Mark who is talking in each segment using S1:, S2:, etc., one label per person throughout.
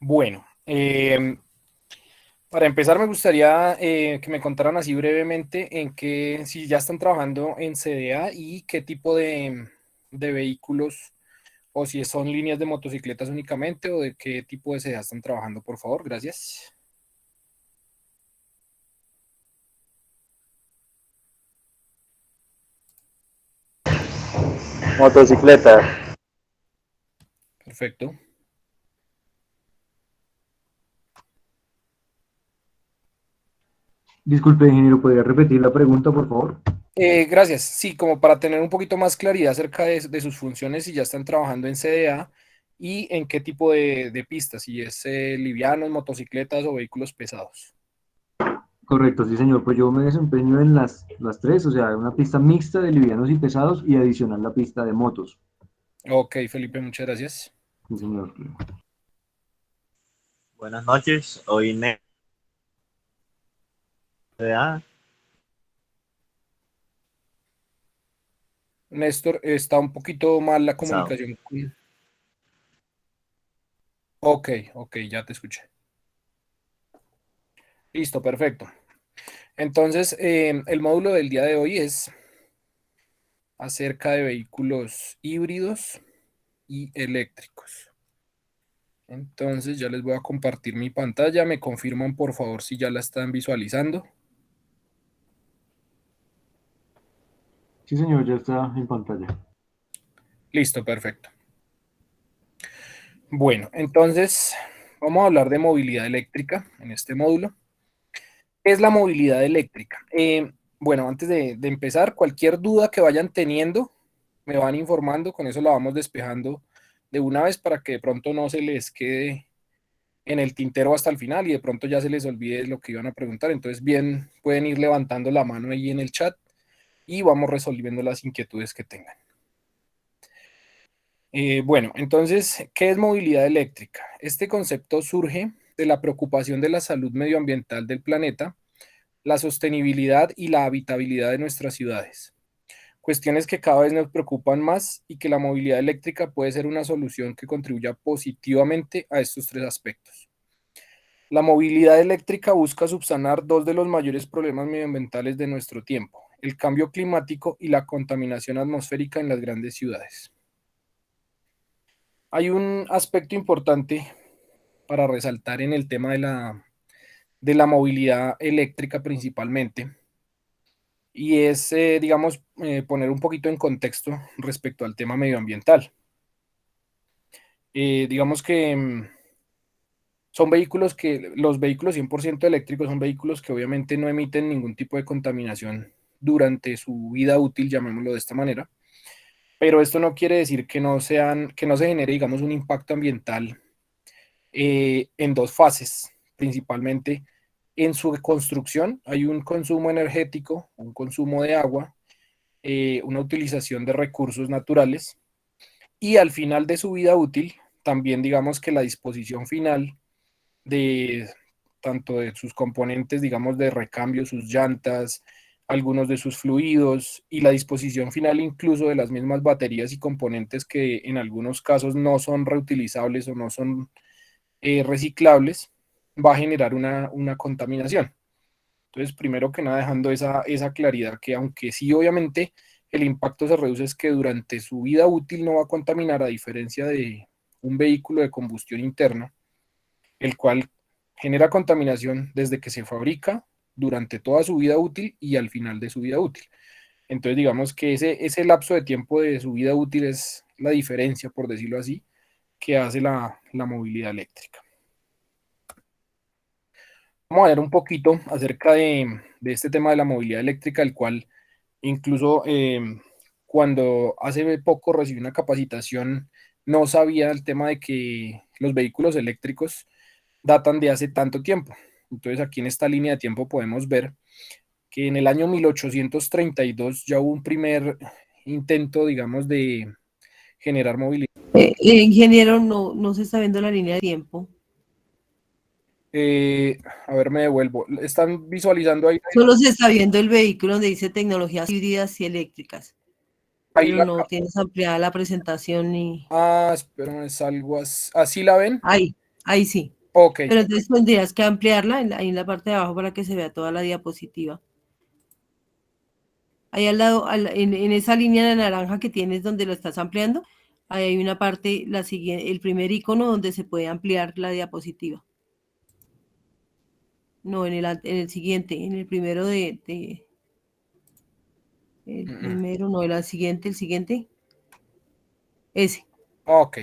S1: Bueno, para empezar me gustaría que me contaran así brevemente si ya están trabajando en CDA y qué tipo de vehículos o si son líneas de motocicletas únicamente o de qué tipo de CDA están trabajando, por favor. Gracias.
S2: Motocicleta.
S1: Perfecto.
S3: Disculpe, ingeniero, ¿podría repetir la pregunta, por favor?
S1: Gracias. Sí, como para tener un poquito más claridad acerca de sus funciones, si ya están trabajando en CDA y en qué tipo de pistas, si es livianos, motocicletas o vehículos pesados.
S3: Correcto, sí, señor. Pues yo me desempeño en las tres, o sea, una pista mixta de livianos y pesados y adicional la pista de motos.
S1: Ok, Felipe, muchas gracias.
S3: Sí, señor.
S2: Buenas noches, hoy NDA.
S1: Néstor, está un poquito mal la
S2: Sao.
S1: comunicación. Ok, ok, ya te escuché. Listo, perfecto. Entonces, el módulo del día de hoy es acerca de vehículos híbridos y eléctricos. Entonces, ya les voy a compartir mi pantalla. Me confirman, por favor, si ya la están visualizando.
S3: Sí, señor, ya está en pantalla.
S1: Listo, perfecto. Bueno, entonces, vamos a hablar de movilidad eléctrica en este módulo. ¿Qué es la movilidad eléctrica? Bueno, antes de empezar, cualquier duda que vayan teniendo, me van informando, con eso la vamos despejando de una vez para que de pronto no se les quede en el tintero hasta el final y de pronto ya se les olvide lo que iban a preguntar. Entonces, bien, pueden ir levantando la mano ahí en el chat y vamos resolviendo las inquietudes que tengan. Bueno, entonces, ¿qué es movilidad eléctrica? Este concepto surge de la preocupación de la salud medioambiental del planeta, la sostenibilidad y la habitabilidad de nuestras ciudades. Cuestiones que cada vez nos preocupan más y que la movilidad eléctrica puede ser una solución que contribuya positivamente a estos tres aspectos. La movilidad eléctrica busca subsanar dos de los mayores problemas medioambientales de nuestro tiempo, el cambio climático y la contaminación atmosférica en las grandes ciudades. Hay un aspecto importante para resaltar en el tema de la movilidad eléctrica principalmente, y es, digamos, poner un poquito en contexto respecto al tema medioambiental. Digamos que son vehículos los vehículos 100% eléctricos son vehículos que obviamente no emiten ningún tipo de contaminación durante su vida útil, llamémoslo de esta manera, pero esto no quiere decir que no se genere, digamos, un impacto ambiental en dos fases, principalmente en su construcción hay un consumo energético, un consumo de agua, una utilización de recursos naturales y al final de su vida útil, también digamos que la disposición final de tanto de sus componentes, digamos, de recambio, sus llantas, algunos de sus fluidos y la disposición final incluso de las mismas baterías y componentes que en algunos casos no son reutilizables o no son reciclables, va a generar una contaminación. Entonces, primero que nada, dejando esa claridad que aunque sí, obviamente, el impacto se reduce, es que durante su vida útil no va a contaminar, a diferencia de un vehículo de combustión interna, el cual genera contaminación desde que se fabrica, durante toda su vida útil y al final de su vida útil. Entonces, digamos que ese lapso de tiempo de su vida útil es la diferencia, por decirlo así, que hace la movilidad eléctrica. Vamos a ver un poquito acerca de este tema de la movilidad eléctrica, el cual incluso cuando hace poco recibí una capacitación, no sabía el tema de que los vehículos eléctricos datan de hace tanto tiempo. Entonces aquí en esta línea de tiempo podemos ver que en el año 1832 ya hubo un primer intento, digamos, de generar movilidad.
S4: Ingeniero, no se está viendo la línea de tiempo.
S1: A ver, me devuelvo. ¿Están visualizando ahí?
S4: Solo se está viendo el vehículo donde dice tecnologías híbridas y eléctricas,
S1: Ahí
S4: pero no tienes ampliada la presentación ni...
S1: espérame, es algo así. ¿Así la ven?
S4: Ahí, Ahí sí.
S1: Ok,
S4: Pero entonces tendrías que ampliarla ahí en la parte de abajo para que se vea toda la diapositiva. Ahí al lado, en esa línea de naranja que tienes donde lo estás ampliando, ahí hay una parte, la siguiente, el primer icono donde se puede ampliar la diapositiva. No, en el siguiente, en el primero el primero, no, el siguiente, ese,
S1: ok,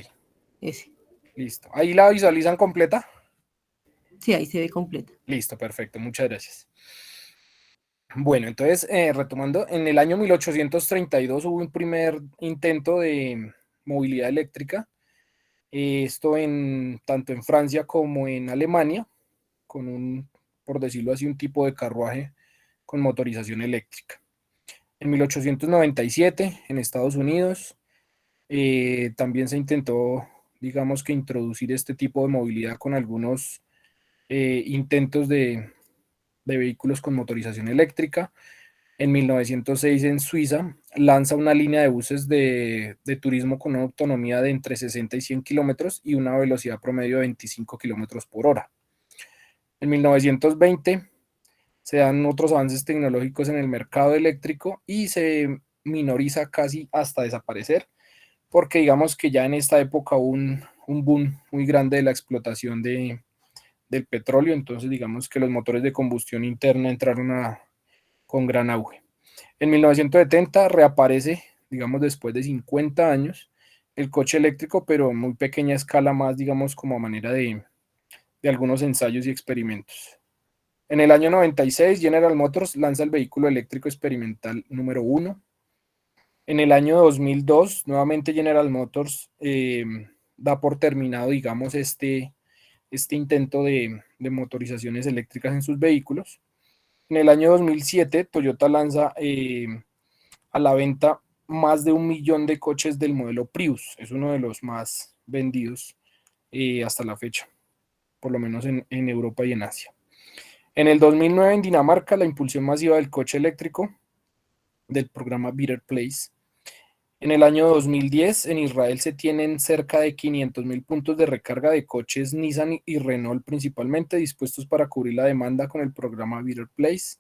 S4: ese.
S1: listo. Ahí la visualizan completa.
S4: Sí, ahí se ve completa.
S1: Listo, perfecto, muchas gracias. Bueno, entonces, retomando, en el año 1832 hubo un primer intento de movilidad eléctrica, esto tanto en Francia como en Alemania, con por decirlo así, un tipo de carruaje con motorización eléctrica. En 1897, en Estados Unidos, también se intentó, digamos que introducir este tipo de movilidad con algunos intentos de vehículos con motorización eléctrica. En 1906 en Suiza lanza una línea de buses de turismo con una autonomía de entre 60 y 100 kilómetros y una velocidad promedio de 25 kilómetros por hora. En 1920 se dan otros avances tecnológicos en el mercado eléctrico y se minoriza casi hasta desaparecer, porque digamos que ya en esta época hubo un boom muy grande de la explotación del petróleo, entonces digamos que los motores de combustión interna entraron con gran auge. En 1970 reaparece, digamos después de 50 años, el coche eléctrico, pero en muy pequeña escala, más digamos como a manera de algunos ensayos y experimentos. En el año 96, General Motors lanza el vehículo eléctrico experimental número 1. En el año 2002, nuevamente General Motors da por terminado, digamos, este intento de motorizaciones eléctricas en sus vehículos. En el año 2007, Toyota lanza a la venta más de 1 millón de coches del modelo Prius. Es uno de los más vendidos hasta la fecha, por lo menos en Europa y en Asia. En el 2009, en Dinamarca, la impulsión masiva del coche eléctrico del programa Better Place. En el año 2010, en Israel se tienen cerca de 500.000 puntos de recarga de coches Nissan y Renault principalmente dispuestos para cubrir la demanda con el programa Better Place.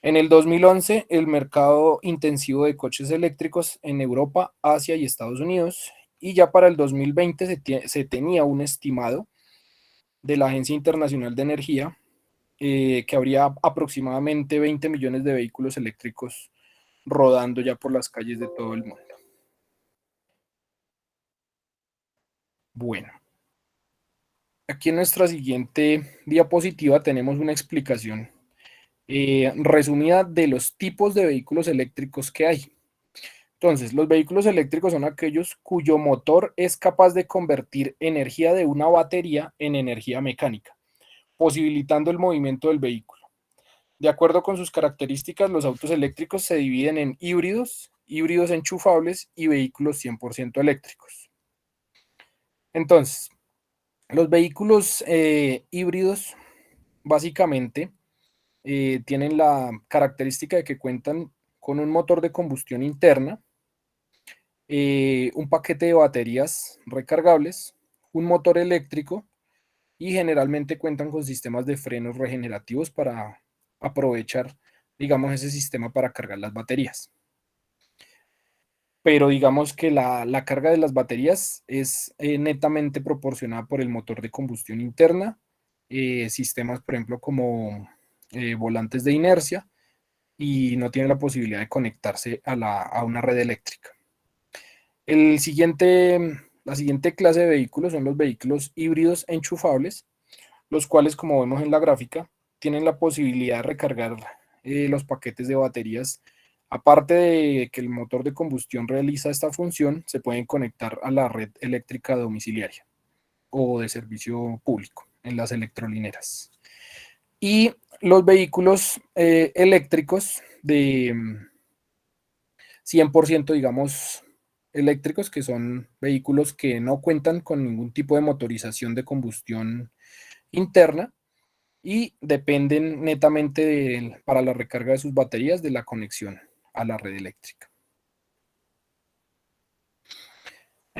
S1: En el 2011, el mercado intensivo de coches eléctricos en Europa, Asia y Estados Unidos. Y ya para el 2020 se tenía un estimado de la Agencia Internacional de Energía que habría aproximadamente 20 millones de vehículos eléctricos rodando ya por las calles de todo el mundo. Bueno, aquí en nuestra siguiente diapositiva tenemos una explicación resumida de los tipos de vehículos eléctricos que hay. Entonces, los vehículos eléctricos son aquellos cuyo motor es capaz de convertir energía de una batería en energía mecánica, posibilitando el movimiento del vehículo. De acuerdo con sus características, los autos eléctricos se dividen en híbridos, híbridos enchufables y vehículos 100% eléctricos. Entonces, los vehículos híbridos básicamente tienen la característica de que cuentan con un motor de combustión interna, un paquete de baterías recargables, un motor eléctrico y generalmente cuentan con sistemas de frenos regenerativos para aprovechar, digamos, ese sistema para cargar las baterías. Pero digamos que la carga de las baterías es netamente proporcionada por el motor de combustión interna, sistemas, por ejemplo, como volantes de inercia, y no tiene la posibilidad de conectarse a una red eléctrica. La siguiente clase de vehículos son los vehículos híbridos enchufables, los cuales, como vemos en la gráfica, tienen la posibilidad de recargar los paquetes de baterías. Aparte de que el motor de combustión realiza esta función, se pueden conectar a la red eléctrica domiciliaria o de servicio público en las electrolineras. Y los vehículos eléctricos de 100%, digamos, eléctricos, que son vehículos que no cuentan con ningún tipo de motorización de combustión interna y dependen netamente para la recarga de sus baterías de la conexión a la red eléctrica.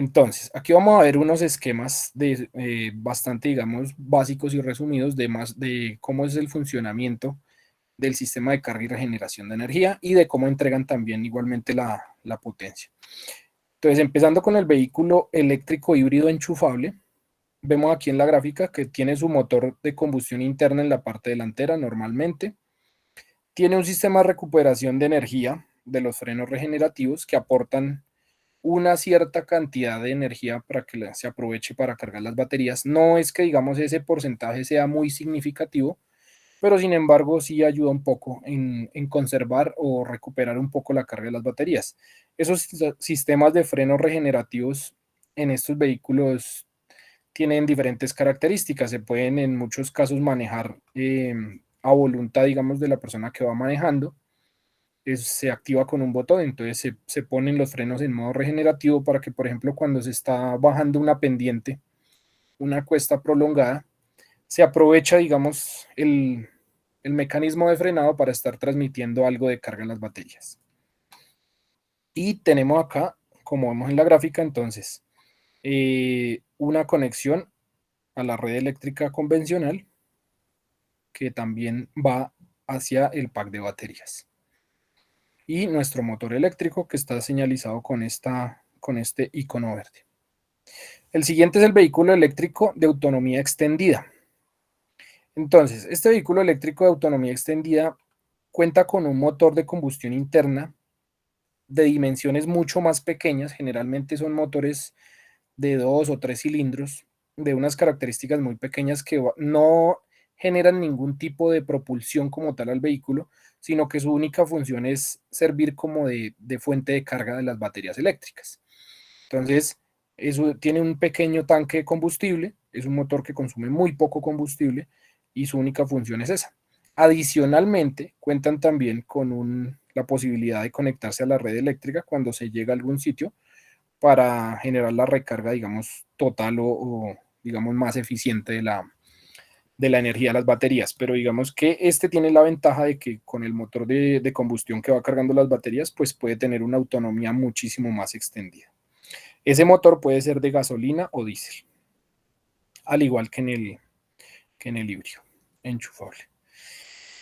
S1: Entonces, aquí vamos a ver unos esquemas bastante, digamos, básicos y resumidos de cómo es el funcionamiento del sistema de carga y regeneración de energía y de cómo entregan también igualmente la potencia. Entonces, empezando con el vehículo eléctrico híbrido enchufable, vemos aquí en la gráfica que tiene su motor de combustión interna en la parte delantera normalmente. Tiene un sistema de recuperación de energía de los frenos regenerativos que aportan una cierta cantidad de energía para que se aproveche para cargar las baterías. No es que, digamos, ese porcentaje sea muy significativo, pero sin embargo sí ayuda un poco en conservar o recuperar un poco la carga de las baterías. Esos sistemas de frenos regenerativos en estos vehículos tienen diferentes características. Se pueden en muchos casos manejar a voluntad, digamos, de la persona que va manejando. Se activa con un botón, entonces se ponen los frenos en modo regenerativo para que, por ejemplo, cuando se está bajando una pendiente, una cuesta prolongada, se aprovecha, digamos, el mecanismo de frenado para estar transmitiendo algo de carga en las baterías. Y tenemos acá, como vemos en la gráfica, entonces, una conexión a la red eléctrica convencional que también va hacia el pack de baterías. Y nuestro motor eléctrico que está señalizado con este icono verde. El siguiente es el vehículo eléctrico de autonomía extendida. Entonces, este vehículo eléctrico de autonomía extendida cuenta con un motor de combustión interna de dimensiones mucho más pequeñas, generalmente son motores de 2 o 3 cilindros, de unas características muy pequeñas que no generan ningún tipo de propulsión como tal al vehículo, sino que su única función es servir como de fuente de carga de las baterías eléctricas. Entonces, eso tiene un pequeño tanque de combustible, es un motor que consume muy poco combustible y su única función es esa. Adicionalmente, cuentan también con la posibilidad de conectarse a la red eléctrica cuando se llega a algún sitio para generar la recarga, digamos, total o digamos, más eficiente de la energía de las baterías. Pero digamos que este tiene la ventaja de que con el motor de combustión que va cargando las baterías, pues puede tener una autonomía muchísimo más extendida. Ese motor puede ser de gasolina o diésel, al igual que en el híbrido enchufable.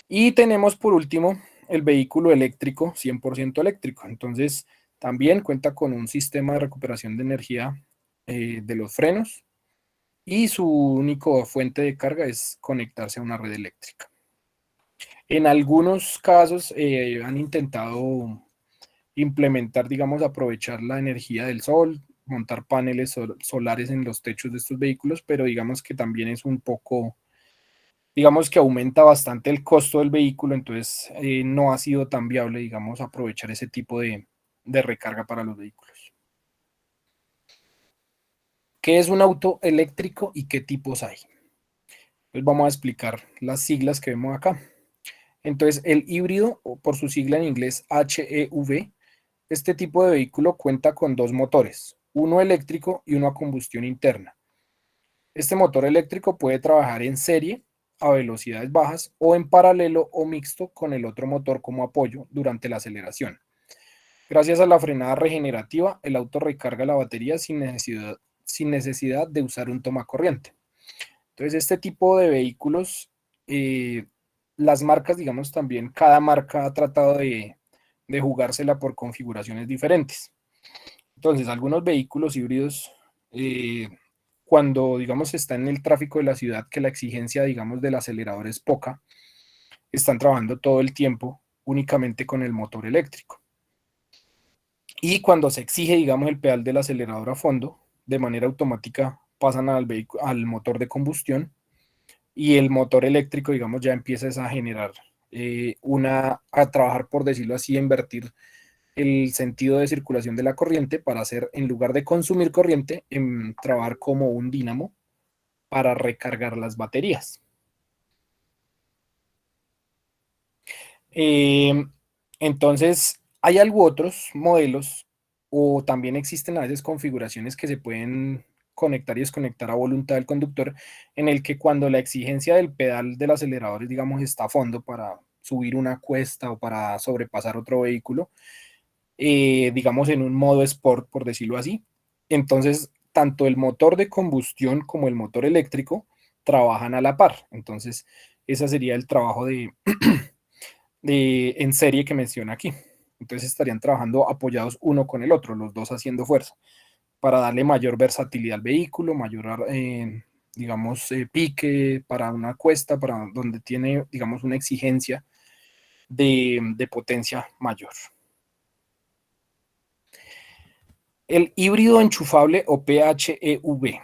S1: Y tenemos por último el vehículo eléctrico, 100% eléctrico. Entonces, también cuenta con un sistema de recuperación de energía de los frenos y su única fuente de carga es conectarse a una red eléctrica. En algunos casos han intentado implementar, digamos, aprovechar la energía del sol, montar paneles solares en los techos de estos vehículos, pero digamos que también es un poco, digamos que aumenta bastante el costo del vehículo, entonces no ha sido tan viable, digamos, aprovechar ese tipo de recarga para los vehículos. ¿Qué es un auto eléctrico y qué tipos hay? Pues vamos a explicar las siglas que vemos acá. Entonces, el híbrido, o por su sigla en inglés HEV, este tipo de vehículo cuenta con dos motores, uno eléctrico y uno a combustión interna. Este motor eléctrico puede trabajar en serie a velocidades bajas o en paralelo o mixto con el otro motor como apoyo durante la aceleración. Gracias a la frenada regenerativa, el auto recarga la batería sin necesidad de usar un tomacorriente. Entonces, este tipo de vehículos, las marcas, digamos también, cada marca ha tratado de jugársela por configuraciones diferentes. Entonces, algunos vehículos híbridos, cuando, digamos, está en el tráfico de la ciudad, que la exigencia, digamos, del acelerador es poca, están trabajando todo el tiempo únicamente con el motor eléctrico. Y cuando se exige, digamos, el pedal del acelerador a fondo, de manera automática pasan al motor de combustión y el motor eléctrico, digamos, ya empieza a generar a trabajar, por decirlo así, a invertir el sentido de circulación de la corriente para hacer, en lugar de consumir corriente, trabajar como un dínamo para recargar las baterías. Entonces, hay otros modelos o también existen a veces configuraciones que se pueden conectar y desconectar a voluntad del conductor, en el que cuando la exigencia del pedal del acelerador, digamos, está a fondo para subir una cuesta o para sobrepasar otro vehículo, digamos en un modo sport, por decirlo así, Entonces, tanto el motor de combustión como el motor eléctrico trabajan a la par. Entonces, ese sería el trabajo en serie que menciona aquí. Entonces, estarían trabajando apoyados uno con el otro, los dos haciendo fuerza, para darle mayor versatilidad al vehículo, mayor, digamos, pique para una cuesta, para donde tiene, digamos, una exigencia de potencia mayor. El híbrido enchufable o PHEV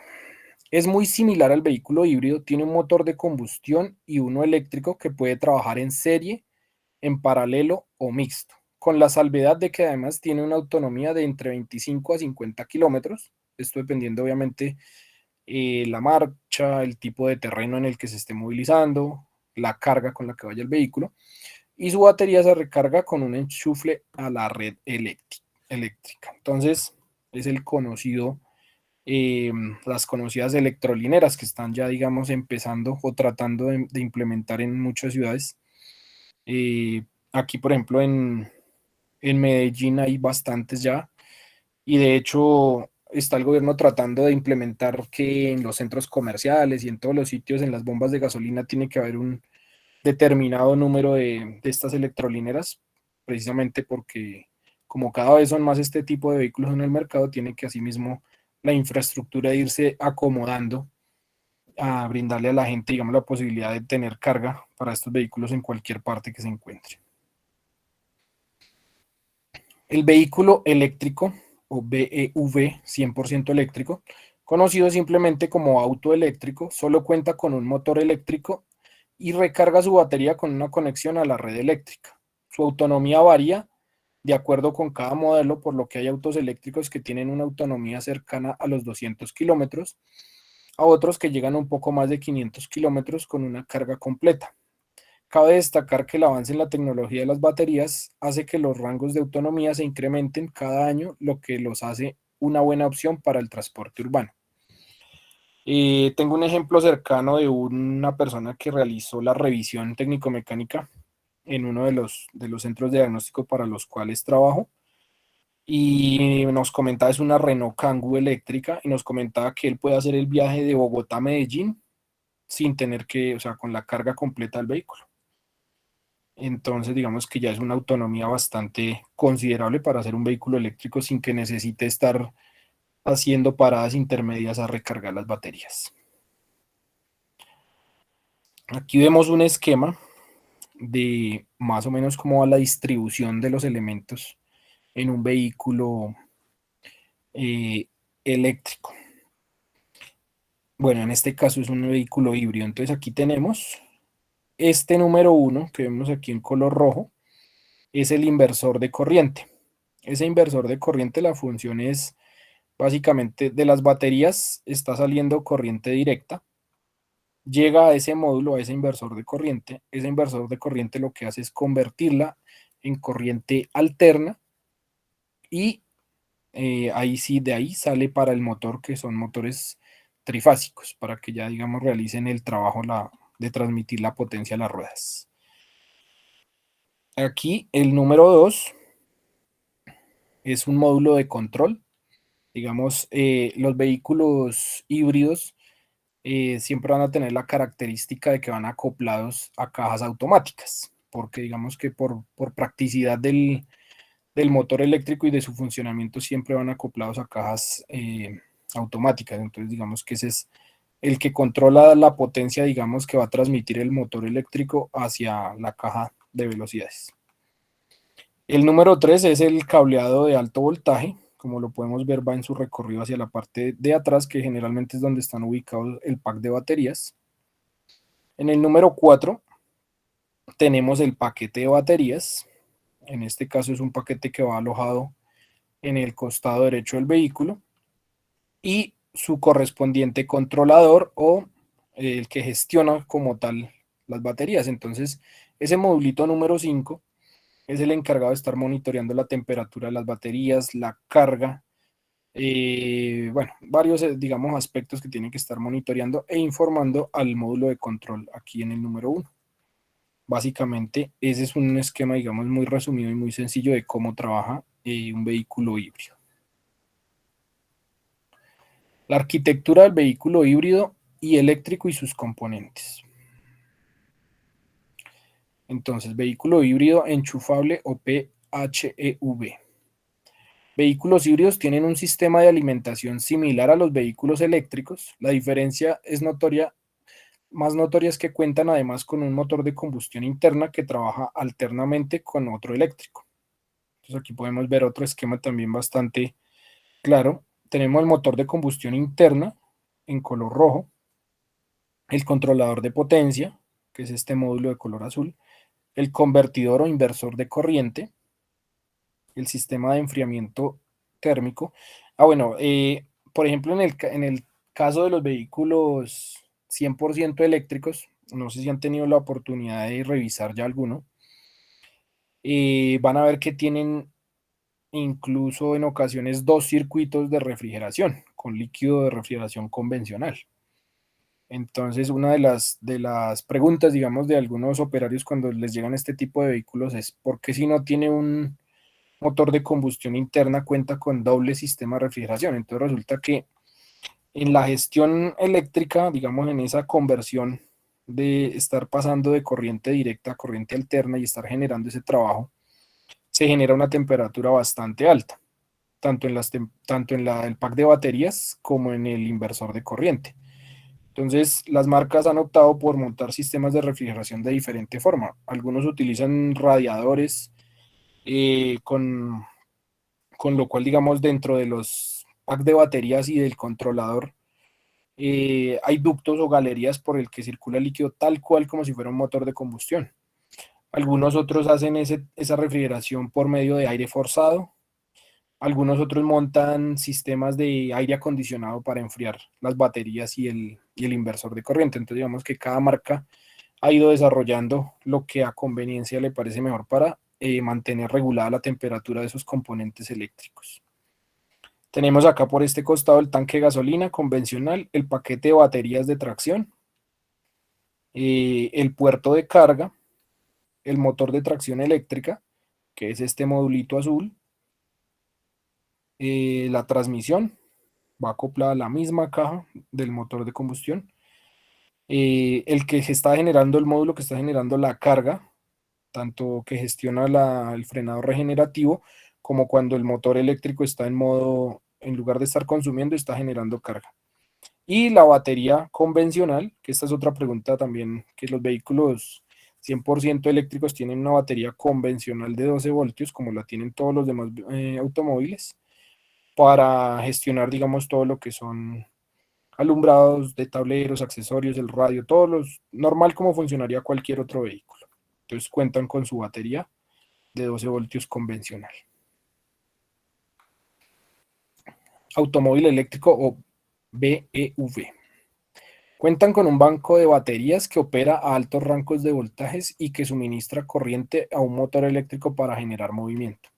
S1: es muy similar al vehículo híbrido, tiene un motor de combustión y uno eléctrico que puede trabajar en serie, en paralelo o mixto, con la salvedad de que además tiene una autonomía de entre 25 a 50 kilómetros, esto dependiendo obviamente la marcha, el tipo de terreno en el que se esté movilizando, la carga con la que vaya el vehículo, y su batería se recarga con un enchufle a la red eléctrica. Entonces, es el conocido, las conocidas electrolineras que están ya, digamos, empezando o tratando de implementar en muchas ciudades. Aquí, por ejemplo, en Medellín hay bastantes ya, y de hecho está el gobierno tratando de implementar que en los centros comerciales y en todos los sitios, en las bombas de gasolina, tiene que haber un determinado número de estas electrolineras, precisamente porque como cada vez son más este tipo de vehículos en el mercado, tiene que asimismo la infraestructura irse acomodando a brindarle a la gente, digamos, la posibilidad de tener carga para estos vehículos en cualquier parte que se encuentre. El vehículo eléctrico o BEV 100% eléctrico, conocido simplemente como auto eléctrico, solo cuenta con un motor eléctrico y recarga su batería con una conexión a la red eléctrica. Su autonomía varía de acuerdo con cada modelo, por lo que hay autos eléctricos que tienen una autonomía cercana a los 200 kilómetros, a otros que llegan a un poco más de 500 kilómetros con una carga completa. Cabe destacar que el avance en la tecnología de las baterías hace que los rangos de autonomía se incrementen cada año, lo que los hace una buena opción para el transporte urbano. Tengo un ejemplo cercano de una persona que realizó la revisión técnico-mecánica en uno de los centros de diagnóstico para los cuales trabajo, y nos comentaba, es una Renault Kangoo eléctrica, y nos comentaba que él puede hacer el viaje de Bogotá a Medellín sin tener que, o sea, con la carga completa del vehículo. Entonces, digamos que ya es una autonomía bastante considerable para hacer un vehículo eléctrico sin que necesite estar haciendo paradas intermedias a recargar las baterías. Aquí vemos un esquema de más o menos cómo va la distribución de los elementos en un vehículo eléctrico. Bueno, en este caso es un vehículo híbrido. Entonces aquí tenemos este número 1 que vemos aquí en color rojo, es el inversor de corriente. Ese inversor de corriente, la función es básicamente de las baterías está saliendo corriente directa, llega a ese módulo, a ese inversor de corriente lo que hace es convertirla en corriente alterna, y ahí sí, de ahí sale para el motor, que son motores trifásicos, para que ya, digamos, realicen el trabajo de transmitir la potencia a las ruedas. Aquí el número 2 es un módulo de control. Digamos, los vehículos híbridos siempre van a tener la característica de que van acoplados a cajas automáticas, porque digamos que por practicidad del motor eléctrico y de su funcionamiento siempre van acoplados a cajas automáticas. Entonces, digamos que ese es el que controla la potencia, digamos, que va a transmitir el motor eléctrico hacia la caja de velocidades. El número 3 es el cableado de alto voltaje. Como lo podemos ver, va en su recorrido hacia la parte de atrás, que generalmente es donde están ubicados el pack de baterías. En el número 4 tenemos el paquete de baterías. En este caso es un paquete que va alojado en el costado derecho del vehículo, y su correspondiente controlador o el que gestiona como tal las baterías. Entonces, ese modulito número 5 es el encargado de estar monitoreando la temperatura de las baterías, la carga, bueno, varios, digamos, aspectos que tienen que estar monitoreando e informando al módulo de control aquí en el número 1. Básicamente, ese es un esquema, digamos, muy resumido y muy sencillo de cómo trabaja un vehículo híbrido. La arquitectura del vehículo híbrido y eléctrico y sus componentes. Entonces, vehículo híbrido enchufable o PHEV. Vehículos híbridos tienen un sistema de alimentación similar a los vehículos eléctricos. La diferencia es notoria, más notoria es que cuentan además con un motor de combustión interna que trabaja alternamente con otro eléctrico. Entonces aquí podemos ver otro esquema también bastante claro. Tenemos el motor de combustión interna en color rojo, el controlador de potencia, que es este módulo de color azul, el convertidor o inversor de corriente, el sistema de enfriamiento térmico. Bueno, por ejemplo, en el caso de los vehículos 100% eléctricos, no sé si han tenido la oportunidad de revisar ya alguno, van a ver que tienen incluso en ocasiones dos circuitos de refrigeración con líquido de refrigeración convencional. Entonces, una de las preguntas, digamos, de algunos operarios cuando les llegan este tipo de vehículos es, ¿por qué si no tiene un motor de combustión interna cuenta con doble sistema de refrigeración? Entonces resulta que en la gestión eléctrica, digamos, en esa conversión de estar pasando de corriente directa a corriente alterna y estar generando ese trabajo, se genera una temperatura bastante alta, tanto en el pack de baterías como en el inversor de corriente. Entonces, las marcas han optado por montar sistemas de refrigeración de diferente forma. Algunos utilizan radiadores con lo cual, digamos, dentro de los packs de baterías y del controlador, hay ductos o galerías por el que circula el líquido tal cual como si fuera un motor de combustión. Algunos otros hacen esa refrigeración por medio de aire forzado. Algunos otros montan sistemas de aire acondicionado para enfriar las baterías y el inversor de corriente. Entonces, digamos que cada marca ha ido desarrollando lo que a conveniencia le parece mejor para mantener regulada la temperatura de esos componentes eléctricos. Tenemos acá por este costado el tanque de gasolina convencional, el paquete de baterías de tracción, el puerto de carga, el motor de tracción eléctrica, que es este modulito azul, la transmisión, va acoplada a la misma caja del motor de combustión, el que está generando el módulo que está generando la carga, tanto que gestiona el frenado regenerativo, como cuando el motor eléctrico está en modo, en lugar de estar consumiendo, está generando carga. Y la batería convencional, que esta es otra pregunta también, que los vehículos 100% eléctricos tienen una batería convencional de 12 voltios, como la tienen todos los demás automóviles, para gestionar, digamos, todo lo que son alumbrados de tableros, accesorios, el radio, todos los, normal como funcionaría cualquier otro vehículo. Entonces cuentan con su batería de 12 voltios convencional. Automóvil eléctrico o BEV. Cuentan con un banco de baterías que opera a altos rangos de voltajes y que suministra corriente a un motor eléctrico para generar movimiento.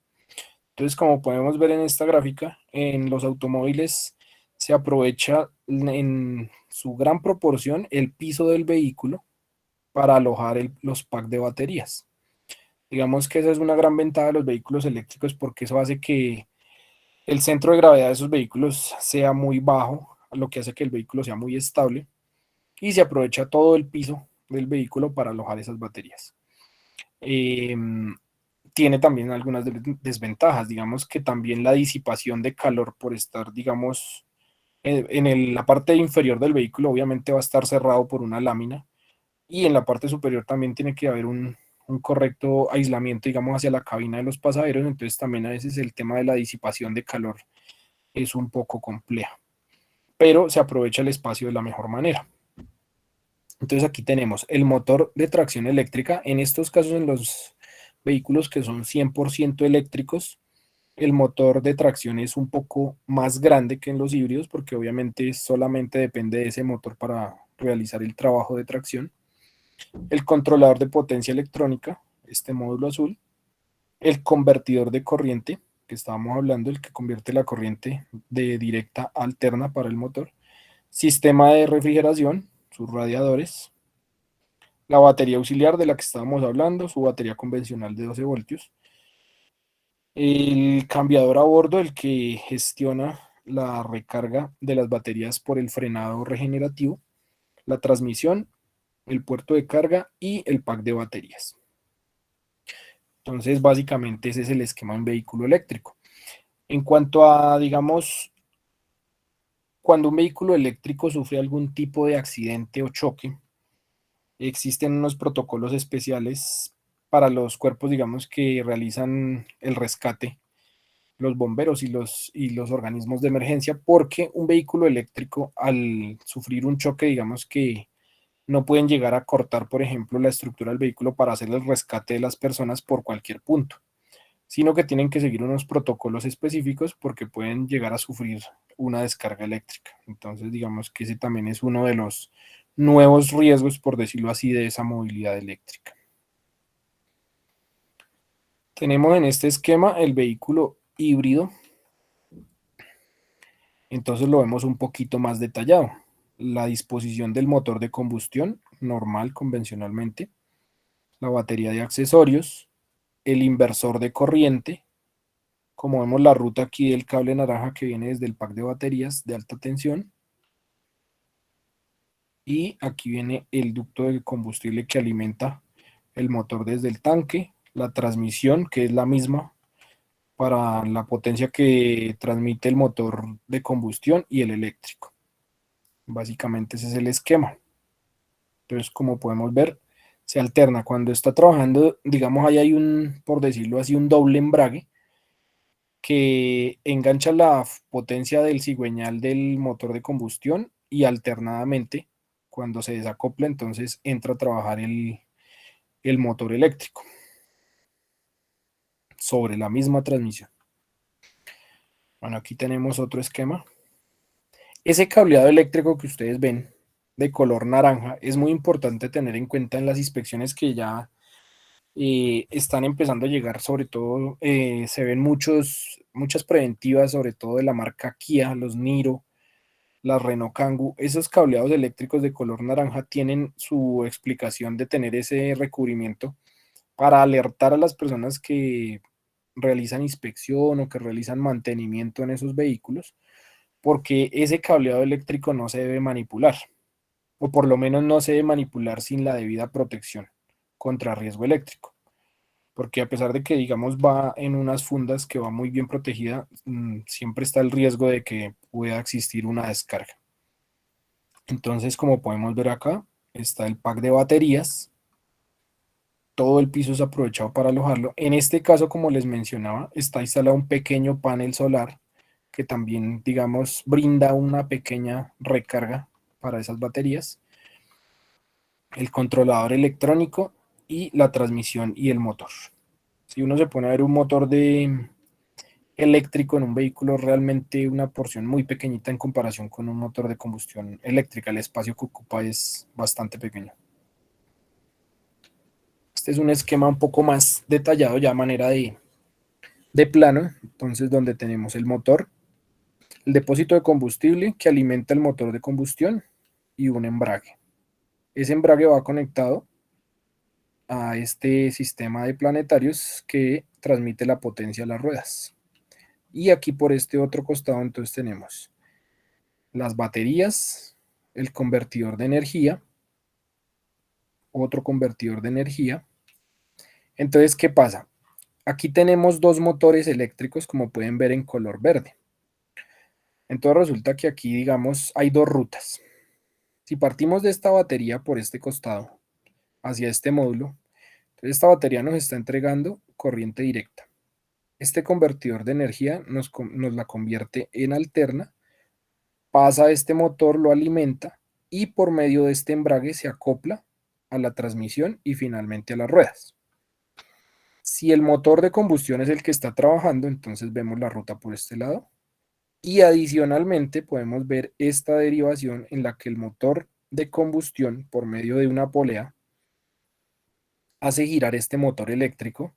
S1: Entonces, como podemos ver en esta gráfica, en los automóviles se aprovecha en su gran proporción el piso del vehículo para alojar los packs de baterías. Digamos que esa es una gran ventaja de los vehículos eléctricos porque eso hace que el centro de gravedad de esos vehículos sea muy bajo, lo que hace que el vehículo sea muy estable y se aprovecha todo el piso del vehículo para alojar esas baterías. Tiene también algunas desventajas, digamos que también la disipación de calor por estar, digamos, en la parte inferior del vehículo obviamente va a estar cerrado por una lámina y en la parte superior también tiene que haber un correcto aislamiento, digamos, hacia la cabina de los pasajeros, entonces también a veces el tema de la disipación de calor es un poco compleja, pero se aprovecha el espacio de la mejor manera. Entonces aquí tenemos el motor de tracción eléctrica, en estos casos en los vehículos que son 100% eléctricos, el motor de tracción es un poco más grande que en los híbridos porque obviamente solamente depende de ese motor para realizar el trabajo de tracción. El controlador de potencia electrónica, este módulo azul, el convertidor de corriente, que estábamos hablando, el que convierte la corriente de directa a alterna para el motor, sistema de refrigeración, sus radiadores, la batería auxiliar de la que estábamos hablando, su batería convencional de 12 voltios, el cambiador a bordo, el que gestiona la recarga de las baterías por el frenado regenerativo, la transmisión, el puerto de carga y el pack de baterías. Entonces, básicamente ese es el esquema de un vehículo eléctrico. En cuanto a, digamos, cuando un vehículo eléctrico sufre algún tipo de accidente o choque, existen unos protocolos especiales para los cuerpos, digamos, que realizan el rescate, los bomberos y los organismos de emergencia, porque un vehículo eléctrico, al sufrir un choque, digamos que no pueden llegar a cortar, por ejemplo, la estructura del vehículo para hacer el rescate de las personas por cualquier punto, sino que tienen que seguir unos protocolos específicos porque pueden llegar a sufrir una descarga eléctrica. Entonces, digamos que ese también es uno de los nuevos riesgos, por decirlo así, de esa movilidad eléctrica. Tenemos en este esquema el vehículo híbrido. Entonces lo vemos un poquito más detallado. La disposición del motor de combustión, normal, convencionalmente, la batería de accesorios, el inversor de corriente, como vemos la ruta aquí del cable naranja que viene desde el pack de baterías de alta tensión, y aquí viene el ducto de combustible que alimenta el motor desde el tanque, la transmisión, que es la misma para la potencia que transmite el motor de combustión, y el eléctrico. Básicamente ese es el esquema. Entonces, como podemos ver, se alterna. Cuando está trabajando, digamos, ahí hay un, por decirlo así, un doble embrague que engancha la potencia del cigüeñal del motor de combustión, y alternadamente, cuando se desacopla, entonces entra a trabajar el motor eléctrico sobre la misma transmisión. Bueno, aquí tenemos otro esquema. Ese cableado eléctrico que ustedes ven de color naranja es muy importante tener en cuenta en las inspecciones que ya están empezando a llegar. Sobre todo se ven muchas preventivas, sobre todo de la marca Kia, los Niro, las Renault Kangoo. Esos cableados eléctricos de color naranja tienen su explicación de tener ese recubrimiento para alertar a las personas que realizan inspección o que realizan mantenimiento en esos vehículos, porque ese cableado eléctrico no se debe manipular, o por lo menos no se debe manipular sin la debida protección contra riesgo eléctrico, porque a pesar de que, digamos, va en unas fundas que va muy bien protegida, siempre está el riesgo de que pueda existir una descarga. Entonces, como podemos ver acá, está el pack de baterías. Todo el piso es aprovechado para alojarlo. En este caso, como les mencionaba, está instalado un pequeño panel solar que también, digamos, brinda una pequeña recarga para esas baterías, el controlador electrónico y la transmisión y el motor. Si uno se pone a ver un motor eléctrico en un vehículo, realmente una porción muy pequeñita en comparación con un motor de combustión eléctrica. El espacio que ocupa es bastante pequeño. Este es un esquema un poco más detallado, ya a manera de plano. Entonces, donde tenemos el motor, el depósito de combustible que alimenta el motor de combustión y un embrague. Ese embrague va conectado a este sistema de planetarios que transmite la potencia a las ruedas. Y aquí por este otro costado entonces tenemos las baterías, el convertidor de energía, otro convertidor de energía. Entonces, ¿qué pasa? Aquí tenemos dos motores eléctricos, como pueden ver, en color verde. Entonces resulta que aquí, digamos, hay dos rutas. Si partimos de esta batería por este costado hacia este módulo, entonces esta batería nos está entregando corriente directa. Este convertidor de energía nos la convierte en alterna, pasa a este motor, lo alimenta, y por medio de este embrague se acopla a la transmisión y finalmente a las ruedas. Si el motor de combustión es el que está trabajando, entonces vemos la ruta por este lado. Y adicionalmente podemos ver esta derivación en la que el motor de combustión, por medio de una polea, hace girar este motor eléctrico,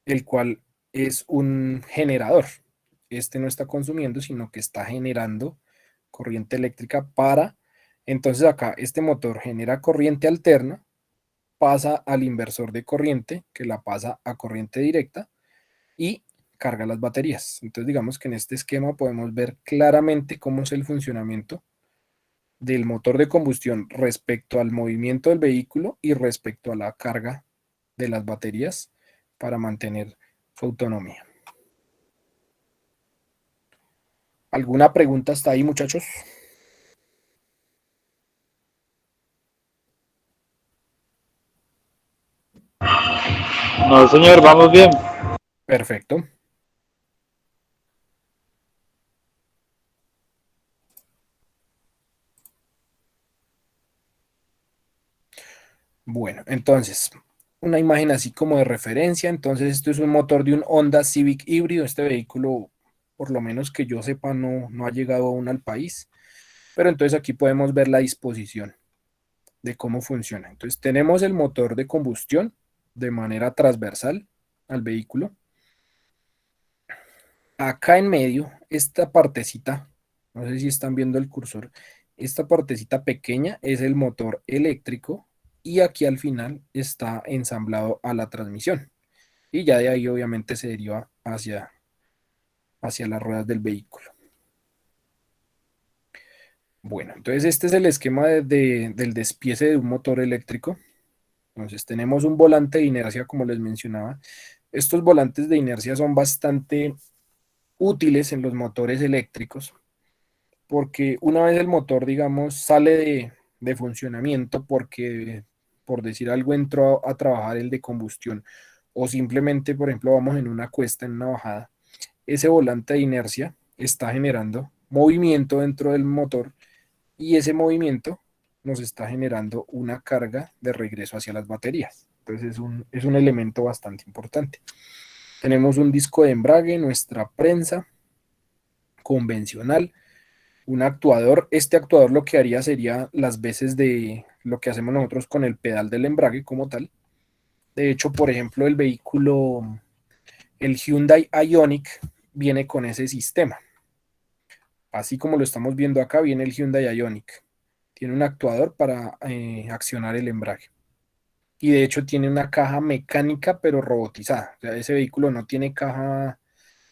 S1: el cual es un generador. Este no está consumiendo, sino que está generando corriente eléctrica para... Entonces acá este motor genera corriente alterna, pasa al inversor de corriente, que la pasa a corriente directa, y carga las baterías. Entonces digamos que en este esquema podemos ver claramente cómo es el funcionamiento del motor de combustión respecto al movimiento del vehículo y respecto a la carga de las baterías para mantener su autonomía. ¿Alguna pregunta hasta ahí, muchachos?
S2: No, señor, vamos bien.
S1: Perfecto. Bueno, entonces, una imagen así como de referencia. Entonces, esto es un motor de un Honda Civic híbrido. Este vehículo, por lo menos que yo sepa, no ha llegado aún al país. Pero entonces aquí podemos ver la disposición de cómo funciona. Entonces, tenemos el motor de combustión de manera transversal al vehículo. Acá en medio, esta partecita, no sé si están viendo el cursor, esta partecita pequeña es el motor eléctrico y aquí al final está ensamblado a la transmisión. Y ya de ahí obviamente se deriva hacia las ruedas del vehículo. Bueno, entonces este es el esquema del despiece de un motor eléctrico. Entonces tenemos un volante de inercia, como les mencionaba. Estos volantes de inercia son bastante útiles en los motores eléctricos porque una vez el motor, digamos, sale de funcionamiento porque, por decir algo, entró a trabajar el de combustión o simplemente, por ejemplo, vamos en una cuesta, en una bajada, ese volante de inercia está generando movimiento dentro del motor y ese movimiento nos está generando una carga de regreso hacia las baterías. Entonces es un elemento bastante importante. Tenemos un disco de embrague, nuestra prensa convencional, un actuador. Este actuador lo que haría sería las veces de lo que hacemos nosotros con el pedal del embrague como tal. De hecho, por ejemplo, el vehículo, el Hyundai Ioniq, viene con ese sistema. Así como lo estamos viendo acá, viene el Hyundai Ioniq. Tiene un actuador para accionar el embrague. Y de hecho tiene una caja mecánica, pero robotizada. O sea, ese vehículo no tiene caja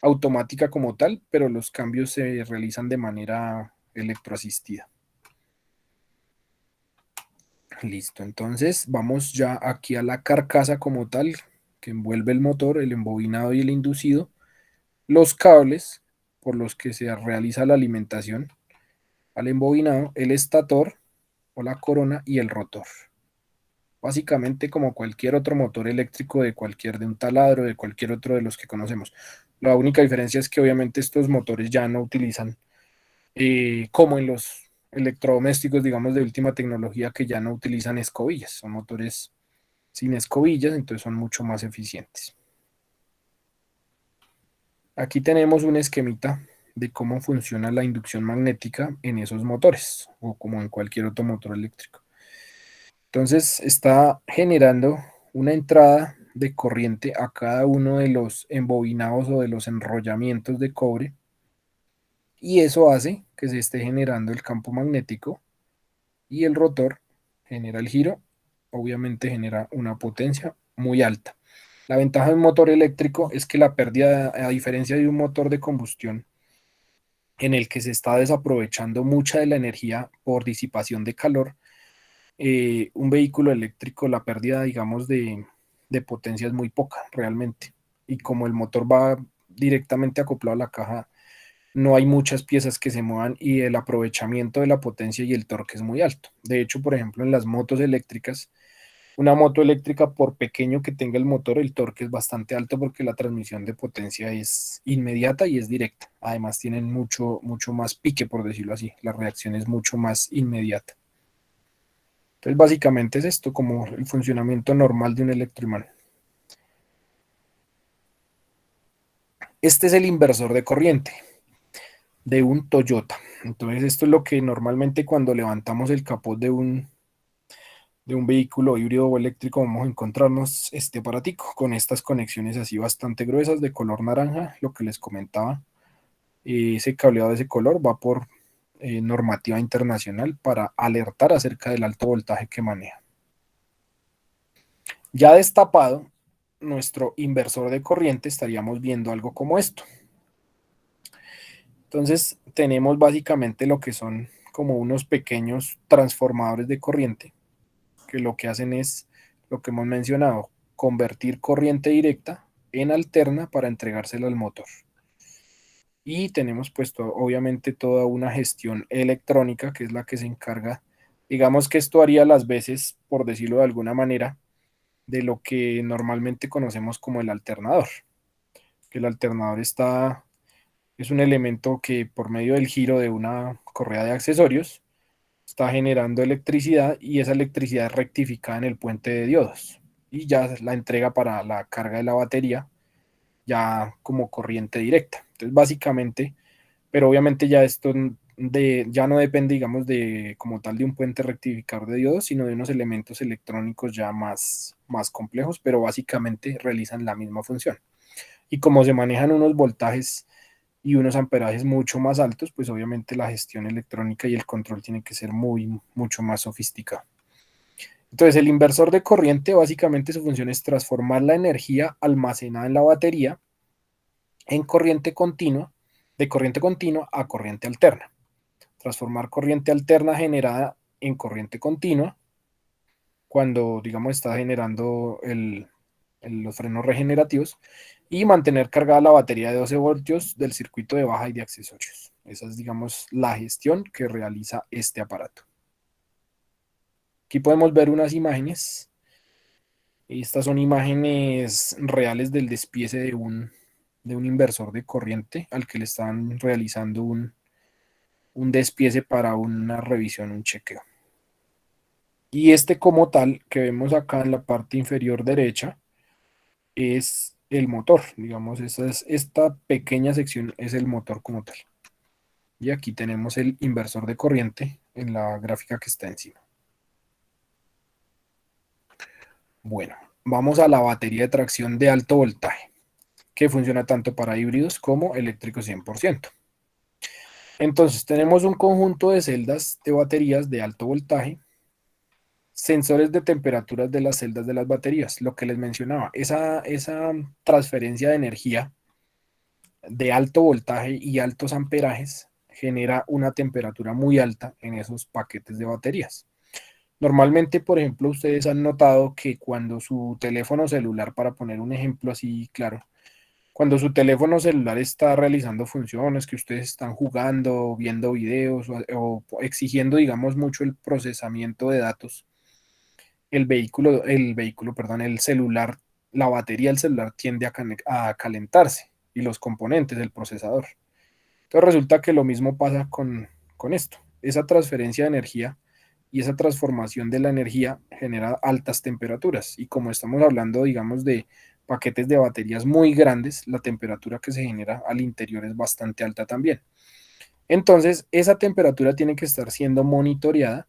S1: automática como tal, pero los cambios se realizan de manera electroasistida. Listo, entonces vamos ya aquí a la carcasa como tal, que envuelve el motor, el embobinado y el inducido, los cables por los que se realiza la alimentación al embobinado, el estator o la corona y el rotor. Básicamente como cualquier otro motor eléctrico de un taladro, de cualquier otro de los que conocemos. La única diferencia es que obviamente estos motores ya no utilizan, como en los electrodomésticos, digamos, de última tecnología, que ya no utilizan escobillas. Son motores sin escobillas, entonces son mucho más eficientes. Aquí tenemos un esquemita de cómo funciona la inducción magnética en esos motores, o como en cualquier otro motor eléctrico. Entonces está generando una entrada de corriente a cada uno de los embobinados o de los enrollamientos de cobre, y eso hace que se esté generando el campo magnético y el rotor genera el giro, obviamente genera una potencia muy alta. La ventaja de un motor eléctrico es que la pérdida, a diferencia de un motor de combustión, en el que se está desaprovechando mucha de la energía por disipación de calor, un vehículo eléctrico, la pérdida, digamos, de potencia es muy poca realmente. Y como el motor va directamente acoplado a la caja, no hay muchas piezas que se muevan y el aprovechamiento de la potencia y el torque es muy alto. De hecho, por ejemplo, en las motos eléctricas, una moto eléctrica, por pequeño que tenga el motor, el torque es bastante alto porque la transmisión de potencia es inmediata y es directa. Además, tienen mucho más pique, por decirlo así. La reacción es mucho más inmediata. Entonces, básicamente es esto, como el funcionamiento normal de un electroimán. Este es el inversor de corriente de un Toyota. Entonces, esto es lo que normalmente cuando levantamos el capot de un vehículo híbrido o eléctrico vamos a encontrarnos este aparatico con estas conexiones así bastante gruesas de color naranja. Lo que les comentaba, ese cableado de ese color va por normativa internacional para alertar acerca del alto voltaje que maneja. Ya destapado, nuestro inversor de corriente, estaríamos viendo algo como esto. Entonces tenemos básicamente lo que son como unos pequeños transformadores de corriente, que lo que hacen es lo que hemos mencionado, convertir corriente directa en alterna para entregársela al motor. Y tenemos pues obviamente toda una gestión electrónica que es la que se encarga, digamos que esto haría las veces, por decirlo de alguna manera, de lo que normalmente conocemos como el alternador. El alternador es un elemento que por medio del giro de una correa de accesorios está generando electricidad y esa electricidad es rectificada en el puente de diodos y ya la entrega para la carga de la batería ya como corriente directa. Entonces básicamente, pero obviamente ya esto ya no depende, digamos, de como tal de un puente rectificador de diodos, sino de unos elementos electrónicos ya más complejos, pero básicamente realizan la misma función. Y como se manejan unos voltajes y unos amperajes mucho más altos, pues obviamente la gestión electrónica y el control tiene que ser mucho más sofisticado. Entonces el inversor de corriente básicamente su función es transformar la energía almacenada en la batería en corriente continua, de corriente continua a corriente alterna. Transformar corriente alterna generada en corriente continua cuando, digamos, está generando los frenos regenerativos y mantener cargada la batería de 12 voltios del circuito de baja y de accesorios. Esa es, digamos, la gestión que realiza este aparato. Aquí podemos ver unas imágenes. Estas son imágenes reales del despiece de un inversor de corriente al que le están realizando un despiece para una revisión, un chequeo. Y este como tal que vemos acá en la parte inferior derecha es el motor, digamos, esta pequeña sección es el motor como tal. Y aquí tenemos el inversor de corriente en la gráfica que está encima. Bueno, vamos a la batería de tracción de alto voltaje, que funciona tanto para híbridos como eléctricos 100%. Entonces tenemos un conjunto de celdas de baterías de alto voltaje, sensores de temperaturas de las celdas de las baterías, lo que les mencionaba, esa transferencia de energía de alto voltaje y altos amperajes genera una temperatura muy alta en esos paquetes de baterías. Normalmente, por ejemplo, ustedes han notado que cuando su teléfono celular, para poner un ejemplo así claro, cuando su teléfono celular está realizando funciones, que ustedes están jugando, viendo videos o exigiendo, digamos, mucho el procesamiento de datos, el celular, la batería del celular tiende a calentarse y los componentes del procesador. Entonces resulta que lo mismo pasa con esto. Esa transferencia de energía y esa transformación de la energía genera altas temperaturas. Y como estamos hablando, digamos, de paquetes de baterías muy grandes, la temperatura que se genera al interior es bastante alta también. Entonces, esa temperatura tiene que estar siendo monitoreada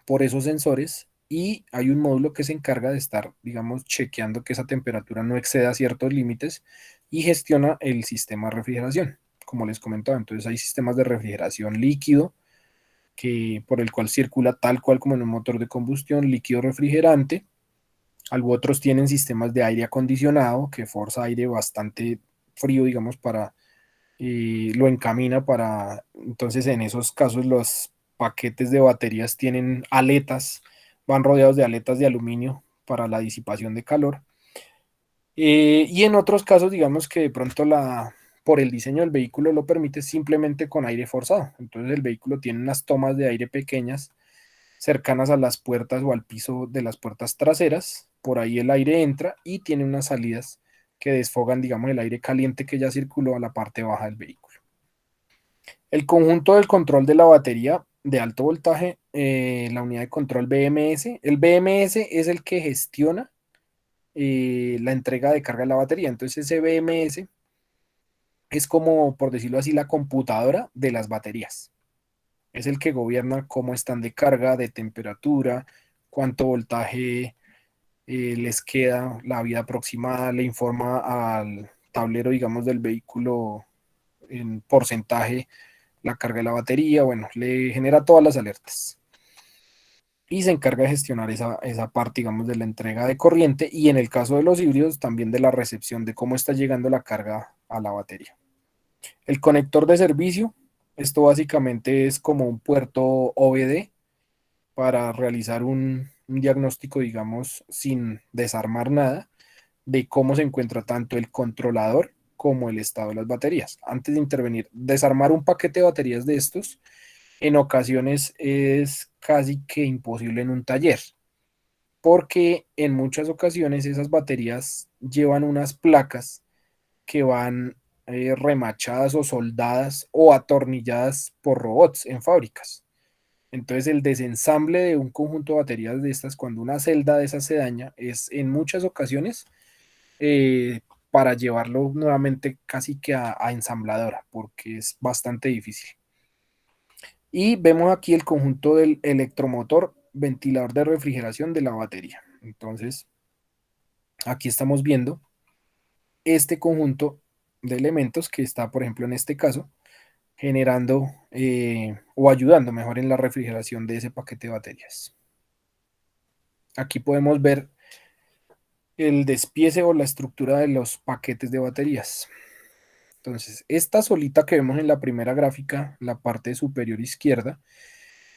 S1: por esos sensores y hay un módulo que se encarga de estar, digamos, chequeando que esa temperatura no exceda ciertos límites y gestiona el sistema de refrigeración, como les comentaba. Entonces hay sistemas de refrigeración líquido por el cual circula tal cual como en un motor de combustión, líquido refrigerante. Algunos otros tienen sistemas de aire acondicionado que forza aire bastante frío, digamos, lo encamina para, entonces en esos casos los paquetes de baterías tienen aletas, van rodeados de aletas de aluminio para la disipación de calor. Y en otros casos, digamos que de pronto por el diseño del vehículo lo permite simplemente con aire forzado. Entonces el vehículo tiene unas tomas de aire pequeñas cercanas a las puertas o al piso de las puertas traseras. Por ahí el aire entra y tiene unas salidas que desfogan, digamos, el aire caliente que ya circuló a la parte baja del vehículo. El conjunto del control de la batería de alto voltaje, la unidad de control BMS. El BMS es el que gestiona la entrega de carga de la batería. Entonces ese BMS es como, por decirlo así, la computadora de las baterías. Es el que gobierna cómo están de carga, de temperatura, cuánto voltaje les queda, la vida aproximada, le informa al tablero, digamos, del vehículo en porcentaje la carga de la batería, bueno, le genera todas las alertas. y se encarga de gestionar esa parte, digamos, de la entrega de corriente, y en el caso de los híbridos también de la recepción, de cómo está llegando la carga a la batería. El conector de servicio, esto básicamente es como un puerto OBD para realizar un diagnóstico, digamos, sin desarmar nada, de cómo se encuentra tanto el controlador como el estado de las baterías. Antes de intervenir, desarmar un paquete de baterías de estos, en ocasiones es casi que imposible en un taller, porque en muchas ocasiones esas baterías llevan unas placas que van remachadas o soldadas o atornilladas por robots en fábricas. Entonces el desensamble de un conjunto de baterías de estas, cuando una celda de esas se daña, es en muchas ocasiones para llevarlo nuevamente casi que a ensambladora, porque es bastante difícil. Y vemos aquí el conjunto del electromotor, ventilador de refrigeración de la batería. Entonces, aquí estamos viendo este conjunto de elementos que está, por ejemplo, en este caso, generando o ayudando mejor en la refrigeración de ese paquete de baterías. Aquí podemos ver el despiece o la estructura de los paquetes de baterías. Entonces, esta solita que vemos en la primera gráfica, la parte superior izquierda,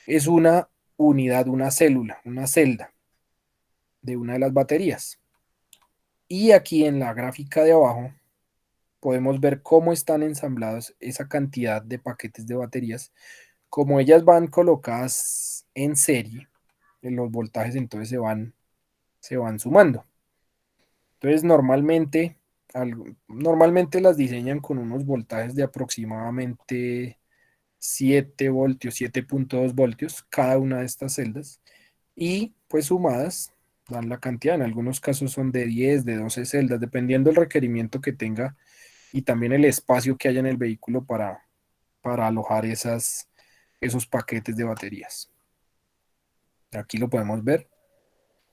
S1: es una unidad, una célula, una celda de una de las baterías. Y aquí en la gráfica de abajo podemos ver cómo están ensamblados esa cantidad de paquetes de baterías. Como ellas van colocadas en serie, los voltajes entonces se van sumando. Entonces normalmente las diseñan con unos voltajes de aproximadamente 7 voltios, 7,2 voltios cada una de estas celdas, y pues sumadas dan la cantidad. En algunos casos son de 10, de 12 celdas, dependiendo del requerimiento que tenga y también el espacio que haya en el vehículo para alojar esos paquetes de baterías. Aquí lo podemos ver.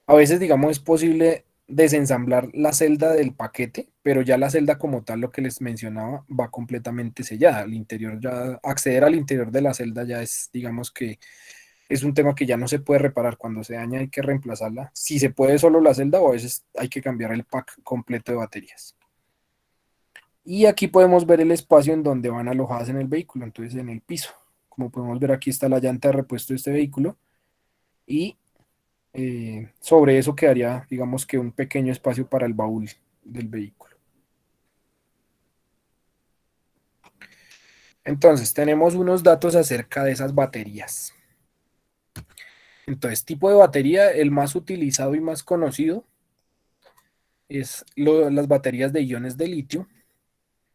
S1: A veces, digamos, es posible desensamblar la celda del paquete, pero ya la celda como tal, lo que les mencionaba, va completamente sellada. Al interior ya, acceder al interior de la celda ya es, digamos que es un tema que ya no se puede reparar. Cuando se daña hay que reemplazarla. Si se puede solo la celda, o a veces hay que cambiar el pack completo de baterías. Y aquí podemos ver el espacio en donde van alojadas en el vehículo, entonces en el piso. Como podemos ver, aquí está la llanta de repuesto de este vehículo, y sobre eso quedaría, digamos que un pequeño espacio para el baúl del vehículo. Entonces, tenemos unos datos acerca de esas baterías. Entonces, tipo de batería, el más utilizado y más conocido es las baterías de iones de litio.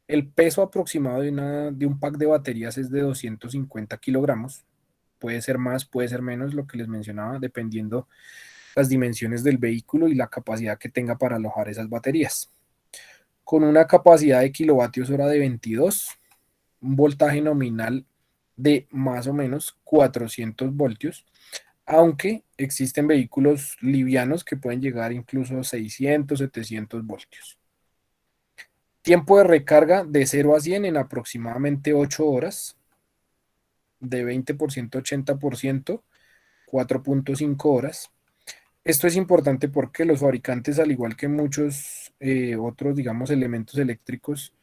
S1: El peso aproximado de un pack de baterías es de 250 kilogramos. Puede ser más, puede ser menos, lo que les mencionaba, dependiendo las dimensiones del vehículo y la capacidad que tenga para alojar esas baterías. Con una capacidad de kilovatios hora de 22, un voltaje nominal de más o menos 400 voltios, aunque existen vehículos livianos que pueden llegar incluso a 600, 700 voltios. Tiempo de recarga de 0 a 100 en aproximadamente 8 horas, de 20% a 80%, 4,5 horas. Esto es importante porque los fabricantes, al igual que muchos otros, digamos, elementos eléctricos,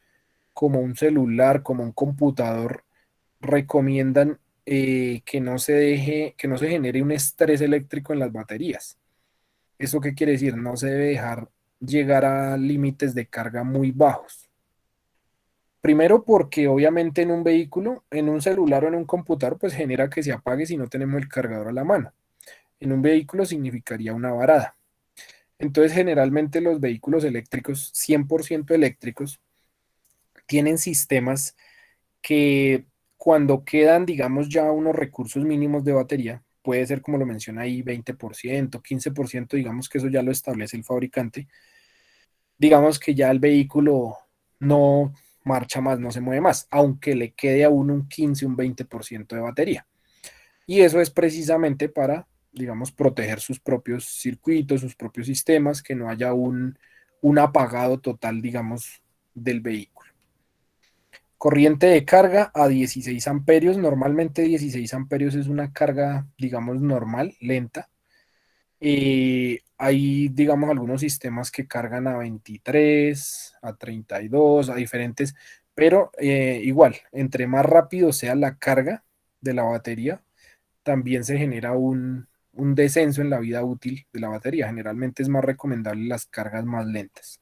S1: como un celular, como un computador, recomiendan que no se genere un estrés eléctrico en las baterías. ¿Eso qué quiere decir? No se debe dejar llegar a límites de carga muy bajos. Primero porque obviamente en un vehículo, en un celular o en un computador, pues genera que se apague si no tenemos el cargador a la mano. En un vehículo significaría una varada. Entonces, generalmente los vehículos eléctricos, 100% eléctricos, tienen sistemas que cuando quedan, digamos, ya unos recursos mínimos de batería, puede ser como lo menciona ahí, 20%, 15%, digamos que eso ya lo establece el fabricante, digamos que ya el vehículo no marcha más, no se mueve más, aunque le quede aún un 15, un 20% de batería. Y eso es precisamente para, digamos, proteger sus propios circuitos, sus propios sistemas, que no haya un apagado total, digamos, del vehículo. Corriente de carga a 16 amperios. Normalmente 16 amperios es una carga, digamos, normal, lenta. Hay, digamos, algunos sistemas que cargan a 23, a 32, a diferentes, pero igual, entre más rápido sea la carga de la batería, también se genera un descenso en la vida útil de la batería. Generalmente es más recomendable las cargas más lentas.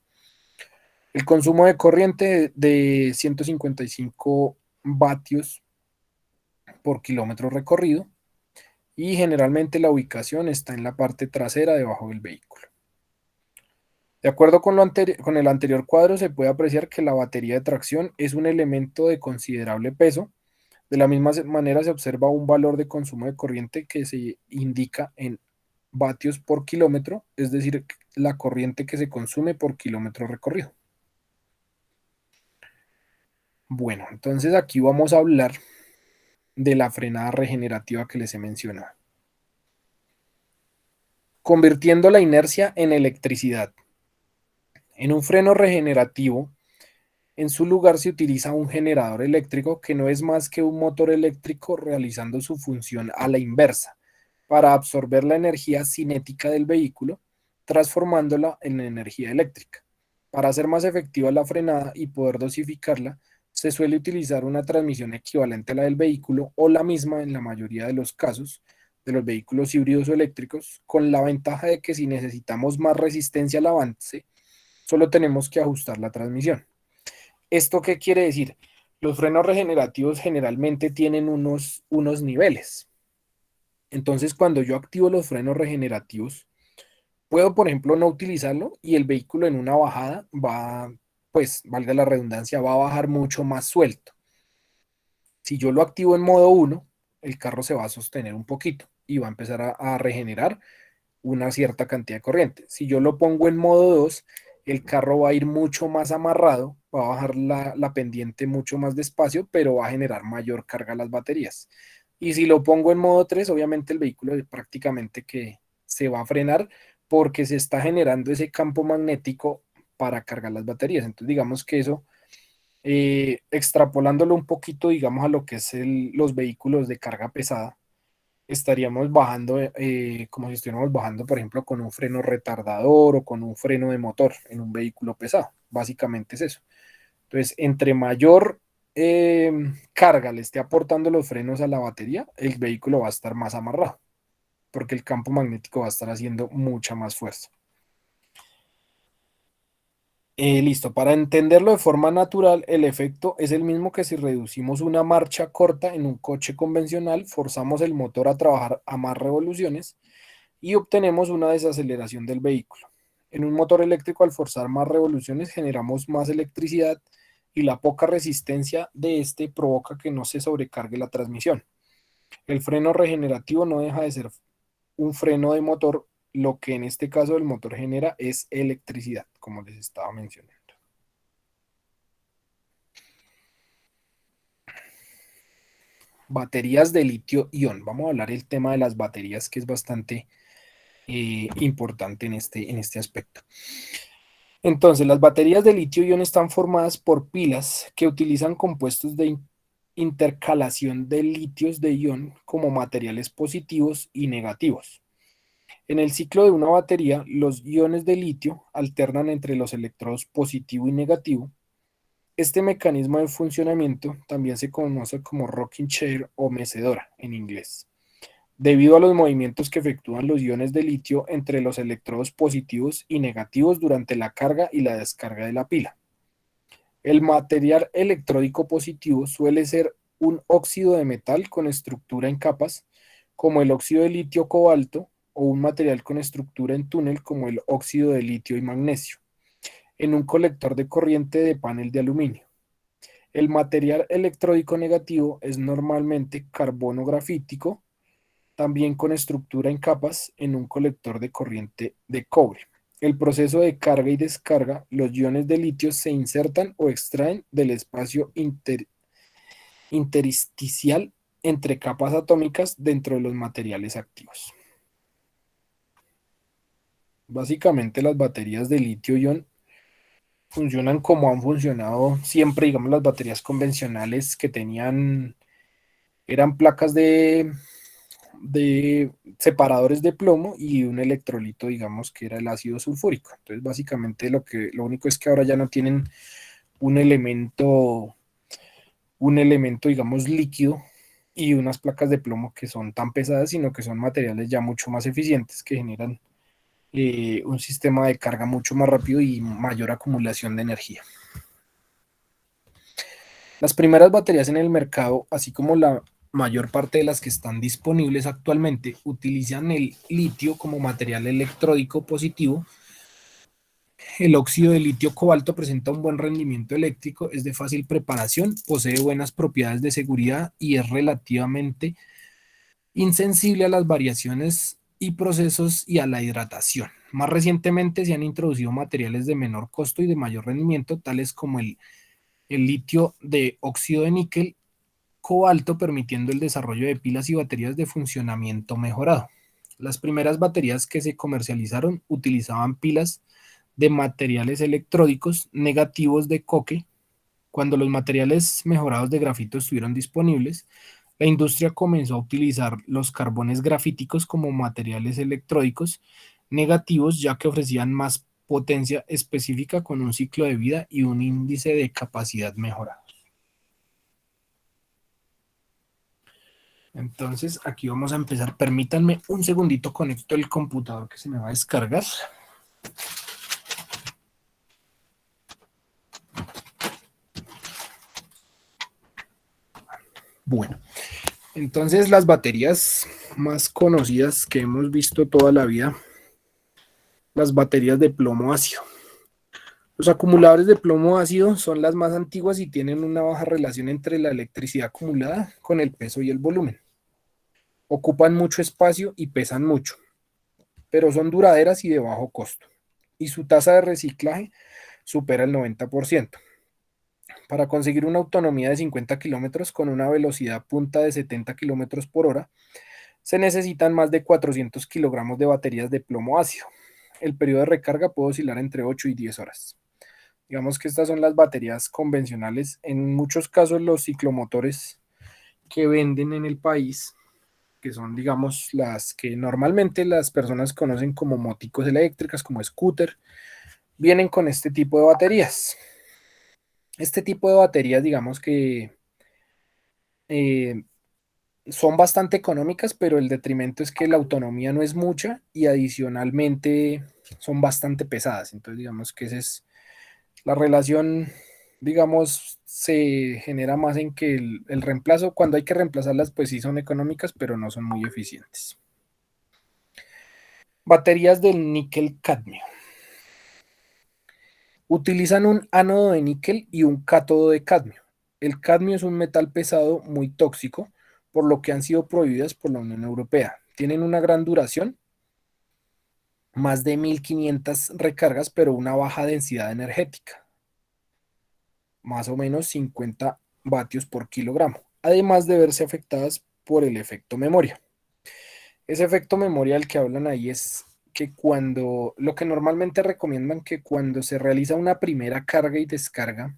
S1: El consumo de corriente de 155 vatios por kilómetro recorrido y generalmente la ubicación está en la parte trasera debajo del vehículo. De acuerdo con el anterior cuadro, se puede apreciar que la batería de tracción es un elemento de considerable peso. De la misma manera se observa un valor de consumo de corriente que se indica en vatios por kilómetro, es decir, la corriente que se consume por kilómetro recorrido. Bueno, entonces aquí vamos a hablar de la frenada regenerativa que les he mencionado. Convirtiendo la inercia en electricidad. En un freno regenerativo, en su lugar se utiliza un generador eléctrico que no es más que un motor eléctrico realizando su función a la inversa para absorber la energía cinética del vehículo, transformándola en energía eléctrica. Para hacer más efectiva la frenada y poder dosificarla, se suele utilizar una transmisión equivalente a la del vehículo o la misma en la mayoría de los casos de los vehículos híbridos o eléctricos, con la ventaja de que si necesitamos más resistencia al avance, solo tenemos que ajustar la transmisión. ¿Esto qué quiere decir? Los frenos regenerativos generalmente tienen unos niveles. Entonces, cuando yo activo los frenos regenerativos, puedo, por ejemplo, no utilizarlo y el vehículo en una bajada va, pues, valga la redundancia, va a bajar mucho más suelto. Si yo lo activo en modo 1, el carro se va a sostener un poquito y va a empezar a regenerar una cierta cantidad de corriente. Si yo lo pongo en modo 2, el carro va a ir mucho más amarrado, va a bajar la pendiente mucho más despacio, pero va a generar mayor carga a las baterías. Y si lo pongo en modo 3, obviamente el vehículo prácticamente que se va a frenar porque se está generando ese campo magnético para cargar las baterías. Entonces digamos que eso, extrapolándolo un poquito, digamos, a lo que es los vehículos de carga pesada, estaríamos bajando, como si estuviéramos bajando, por ejemplo, con un freno retardador o con un freno de motor en un vehículo pesado. Básicamente es eso. Entonces, entre mayor carga le esté aportando los frenos a la batería, el vehículo va a estar más amarrado, porque el campo magnético va a estar haciendo mucha más fuerza. Listo, para entenderlo de forma natural, el efecto es el mismo que si reducimos una marcha corta en un coche convencional, forzamos el motor a trabajar a más revoluciones y obtenemos una desaceleración del vehículo. En un motor eléctrico, al forzar más revoluciones, generamos más electricidad y la poca resistencia de este provoca que no se sobrecargue la transmisión. El freno regenerativo no deja de ser un freno de motor, lo que en este caso el motor genera es electricidad, como les estaba mencionando. Baterías de litio-ion. Vamos a hablar del tema de las baterías, que es bastante importante en este aspecto. Entonces, las baterías de litio-ion están formadas por pilas que utilizan compuestos de intercalación de litios de ion como materiales positivos y negativos. En el ciclo de una batería, los iones de litio alternan entre los electrodos positivo y negativo. Este mecanismo de funcionamiento también se conoce como rocking chair o mecedora en inglés, debido a los movimientos que efectúan los iones de litio entre los electrodos positivos y negativos durante la carga y la descarga de la pila. El material electródico positivo suele ser un óxido de metal con estructura en capas, como el óxido de litio cobalto, o un material con estructura en túnel como el óxido de litio y magnesio, en un colector de corriente de panel de aluminio. El material electródico negativo es normalmente carbono grafítico, también con estructura en capas en un colector de corriente de cobre. El proceso de carga y descarga, los iones de litio se insertan o extraen del espacio intersticial entre capas atómicas dentro de los materiales activos. Básicamente las baterías de litio-ion funcionan como han funcionado siempre, digamos, las baterías convencionales que eran placas de separadores de plomo y un electrolito, digamos, que era el ácido sulfúrico. Entonces, básicamente lo único es que ahora ya no tienen un elemento, digamos, líquido y unas placas de plomo que son tan pesadas, sino que son materiales ya mucho más eficientes que generan un sistema de carga mucho más rápido y mayor acumulación de energía. Las primeras baterías en el mercado, así como la mayor parte de las que están disponibles actualmente, utilizan el litio como material electródico positivo. El óxido de litio cobalto presenta un buen rendimiento eléctrico, es de fácil preparación, posee buenas propiedades de seguridad y es relativamente insensible a las variaciones y procesos y a la hidratación. Más recientemente se han introducido materiales de menor costo y de mayor rendimiento, tales como el litio de óxido de níquel cobalto, permitiendo el desarrollo de pilas y baterías de funcionamiento mejorado. Las primeras baterías que se comercializaron utilizaban pilas de materiales electródicos negativos de coque. Cuando los materiales mejorados de grafito estuvieron disponibles, la industria comenzó a utilizar los carbones grafíticos como materiales electródicos negativos, ya que ofrecían más potencia específica con un ciclo de vida y un índice de capacidad mejorado. Entonces, aquí vamos a empezar. Permítanme un segundito, conecto el computador que se me va a descargar. Bueno, entonces las baterías más conocidas que hemos visto toda la vida, las baterías de plomo ácido. Los acumuladores de plomo ácido son las más antiguas y tienen una baja relación entre la electricidad acumulada con el peso y el volumen. Ocupan mucho espacio y pesan mucho, pero son duraderas y de bajo costo. Y su tasa de reciclaje supera el 90%. Para conseguir una autonomía de 50 kilómetros con una velocidad punta de 70 kilómetros por hora, se necesitan más de 400 kilogramos de baterías de plomo ácido. El periodo de recarga puede oscilar entre 8 y 10 horas. Digamos que estas son las baterías convencionales. En muchos casos los ciclomotores que venden en el país, que son, digamos, las que normalmente las personas conocen como moticos eléctricas, como scooter, vienen con este tipo de baterías. Este tipo de baterías, digamos que eh, son bastante económicas, pero el detrimento es que la autonomía no es mucha y adicionalmente son bastante pesadas. Entonces, digamos que esa es la relación, digamos, se genera más en que el reemplazo, cuando hay que reemplazarlas, pues sí son económicas, pero no son muy eficientes. Baterías del níquel cadmio. Utilizan un ánodo de níquel y un cátodo de cadmio. El cadmio es un metal pesado muy tóxico, por lo que han sido prohibidas por la Unión Europea. Tienen una gran duración, más de 1500 recargas, pero una baja densidad energética, más o menos 50 vatios por kilogramo, además de verse afectadas por el efecto memoria. Ese efecto memoria al que hablan ahí es que lo que normalmente recomiendan que cuando se realiza una primera carga y descarga,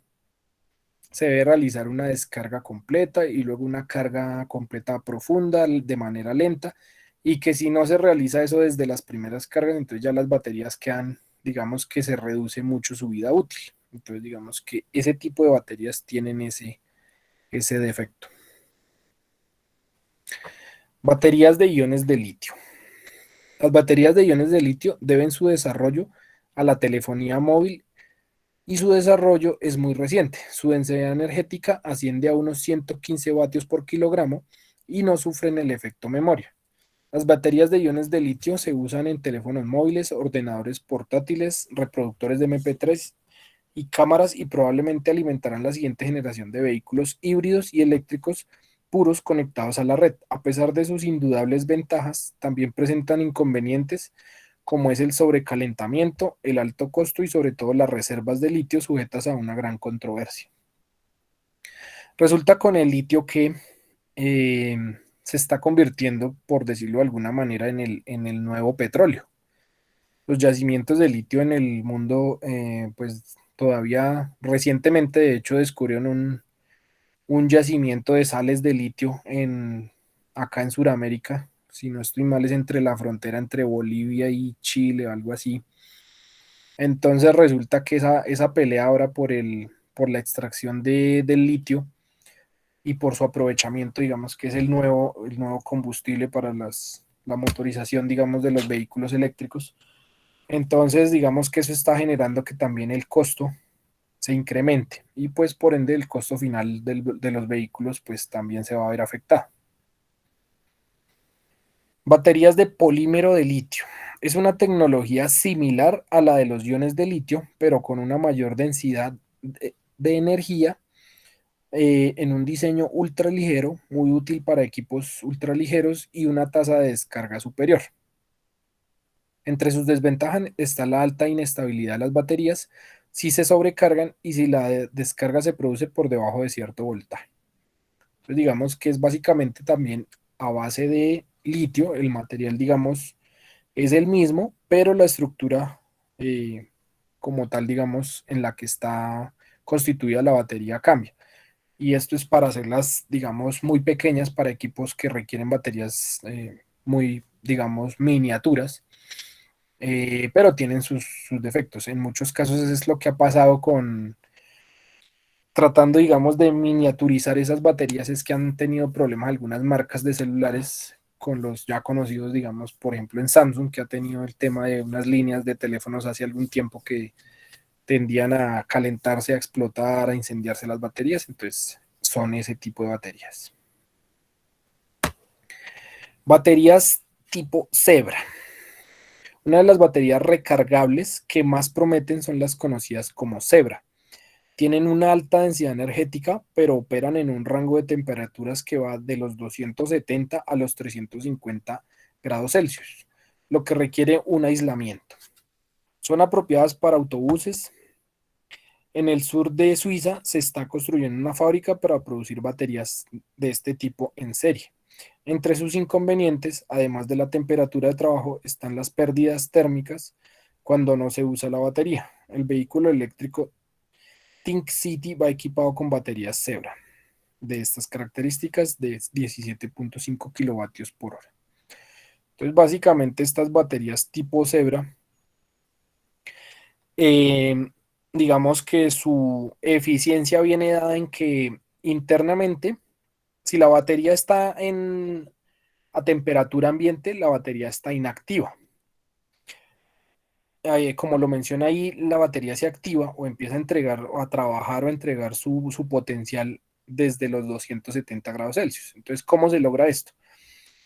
S1: se debe realizar una descarga completa y luego una carga completa profunda de manera lenta, y que si no se realiza eso desde las primeras cargas, entonces ya las baterías quedan, digamos que se reduce mucho su vida útil. Entonces digamos que ese tipo de baterías tienen ese defecto. Baterías de iones de litio. Las baterías de iones de litio deben su desarrollo a la telefonía móvil y su desarrollo es muy reciente. Su densidad energética asciende a unos 115 vatios por kilogramo y no sufren el efecto memoria. Las baterías de iones de litio se usan en teléfonos móviles, ordenadores portátiles, reproductores de MP3 y cámaras, y probablemente alimentarán la siguiente generación de vehículos híbridos y eléctricos puros conectados a la red. A pesar de sus indudables ventajas, también presentan inconvenientes como es el sobrecalentamiento, el alto costo y sobre todo las reservas de litio sujetas a una gran controversia. Resulta con el litio que eh, se está convirtiendo, por decirlo de alguna manera, en el nuevo petróleo. Los yacimientos de litio en el mundo, pues todavía recientemente, de hecho, descubrieron un yacimiento de sales de litio acá en Sudamérica. si no estoy mal es entre la frontera entre Bolivia y Chile o algo así. Entonces resulta que esa pelea ahora por la extracción del litio y por su aprovechamiento, digamos que es el nuevo combustible para la motorización, digamos, de los vehículos eléctricos. Entonces, digamos que eso está generando que también el costo se incremente y pues por ende el costo final de los vehículos pues también se va a ver afectado. Baterías de polímero de litio. Es una tecnología similar a la de los iones de litio, pero con una mayor densidad de energía en un diseño ultraligero, muy útil para equipos ultraligeros y una tasa de descarga superior. Entre sus desventajas está la alta inestabilidad de las baterías si se sobrecargan y si la descarga se produce por debajo de cierto voltaje. Entonces digamos que es básicamente también a base de litio, el material digamos es el mismo, pero la estructura como tal digamos en la que está constituida la batería cambia. Y esto es para hacerlas digamos muy pequeñas para equipos que requieren baterías muy digamos miniaturas pero tienen sus defectos. En muchos casos eso es lo que ha pasado con tratando, digamos, de miniaturizar esas baterías, es que han tenido problemas algunas marcas de celulares con los ya conocidos, digamos, por ejemplo en Samsung, que ha tenido el tema de unas líneas de teléfonos hace algún tiempo que tendían a calentarse, a explotar, a incendiarse las baterías, entonces son ese tipo de baterías. Baterías tipo Zebra. Una de las baterías recargables que más prometen son las conocidas como Zebra. Tienen una alta densidad energética, pero operan en un rango de temperaturas que va de los 270 a los 350 grados Celsius, lo que requiere un aislamiento. Son apropiadas para autobuses. En el sur de Suiza se está construyendo una fábrica para producir baterías de este tipo en serie. Entre sus inconvenientes, además de la temperatura de trabajo, están las pérdidas térmicas cuando no se usa la batería. El vehículo eléctrico Think City va equipado con baterías Zebra de estas características de 17.5 kilovatios por hora. Entonces, básicamente estas baterías tipo Zebra, eh, digamos que su eficiencia viene dada en que internamente, si la batería está a temperatura ambiente, la batería está inactiva. Como lo menciona ahí, la batería se activa o empieza a entregar o a trabajar o a entregar su potencial desde los 270 grados Celsius. Entonces, ¿cómo se logra esto?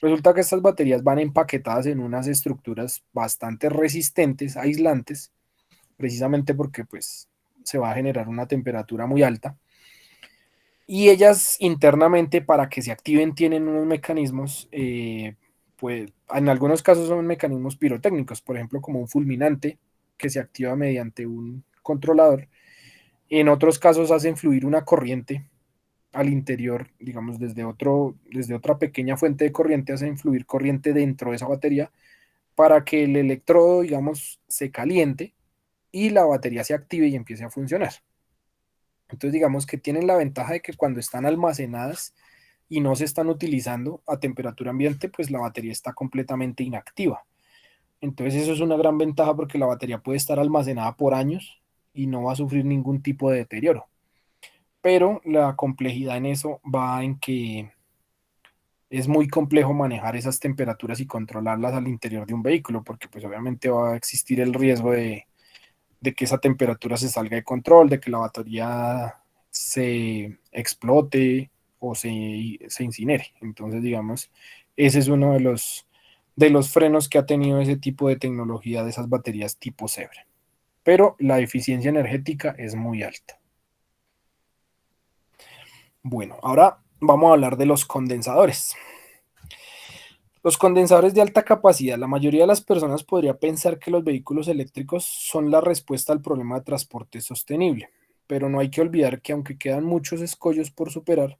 S1: Resulta que estas baterías van empaquetadas en unas estructuras bastante resistentes, aislantes, precisamente porque pues, se va a generar una temperatura muy alta. Y ellas internamente, para que se activen, tienen unos mecanismos, pues en algunos casos son mecanismos pirotécnicos, por ejemplo, como un fulminante que se activa mediante un controlador. En otros casos hacen fluir una corriente al interior, digamos, desde otra pequeña fuente de corriente, hacen fluir corriente dentro de esa batería para que el electrodo, digamos, se caliente y la batería se active y empiece a funcionar. Entonces, digamos que tienen la ventaja de que cuando están almacenadas y no se están utilizando a temperatura ambiente, pues la batería está completamente inactiva. Entonces, eso es una gran ventaja porque la batería puede estar almacenada por años y no va a sufrir ningún tipo de deterioro. Pero la complejidad en eso va en que es muy complejo manejar esas temperaturas y controlarlas al interior de un vehículo, porque pues obviamente va a existir el riesgo de que esa temperatura se salga de control, de que la batería se explote o se incinere. Entonces, digamos, ese es uno de los frenos que ha tenido ese tipo de tecnología de esas baterías tipo Zebra. Pero la eficiencia energética es muy alta. Bueno, ahora vamos a hablar de los condensadores. Los condensadores de alta capacidad. La mayoría de las personas podría pensar que los vehículos eléctricos son la respuesta al problema de transporte sostenible, pero no hay que olvidar que aunque quedan muchos escollos por superar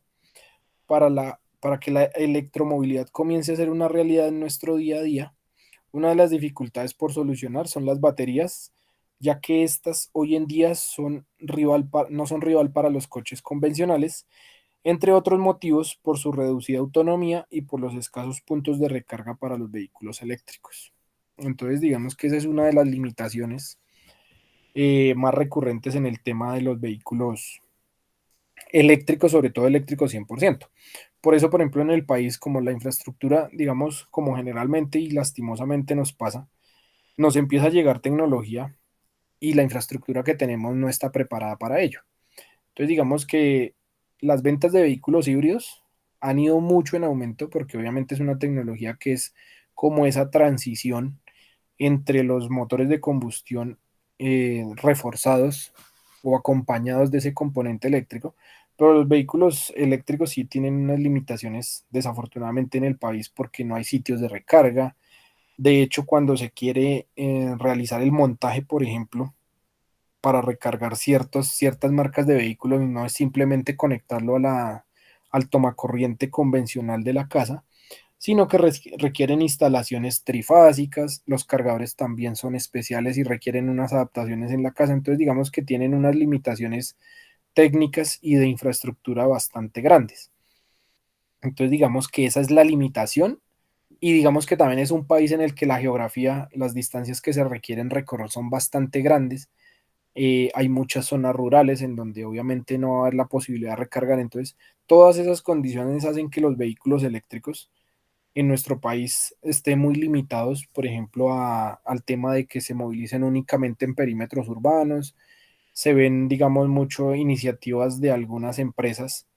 S1: para que la electromovilidad comience a ser una realidad en nuestro día a día, una de las dificultades por solucionar son las baterías, ya que estas hoy en día no son rival para los coches convencionales entre otros motivos por su reducida autonomía y por los escasos puntos de recarga para los vehículos eléctricos. Entonces, digamos que esa es una de las limitaciones más recurrentes en el tema de los vehículos eléctricos, sobre todo eléctricos 100%. Por eso, por ejemplo, en el país, como la infraestructura, digamos, como generalmente y lastimosamente nos pasa, nos empieza a llegar tecnología y la infraestructura que tenemos no está preparada para ello. Entonces, digamos que las ventas de vehículos híbridos han ido mucho en aumento porque obviamente es una tecnología que es como esa transición entre los motores de combustión reforzados o acompañados de ese componente eléctrico, pero los vehículos eléctricos sí tienen unas limitaciones desafortunadamente en el país porque no hay sitios de recarga. De hecho, cuando se quiere realizar el montaje, por ejemplo, para recargar ciertas marcas de vehículos, no es simplemente conectarlo al tomacorriente convencional de la casa, sino que requieren instalaciones trifásicas, los cargadores también son especiales y requieren unas adaptaciones en la casa, entonces digamos que tienen unas limitaciones técnicas y de infraestructura bastante grandes. Entonces digamos que esa es la limitación y digamos que también es un país en el que la geografía, las distancias que se requieren recorrer son bastante grandes. Hay muchas zonas rurales en donde obviamente no va a haber la posibilidad de recargar, entonces todas esas condiciones hacen que los vehículos eléctricos en nuestro país estén muy limitados, por ejemplo, al tema de que se movilicen únicamente en perímetros urbanos. Se ven, digamos, mucho iniciativas de algunas empresas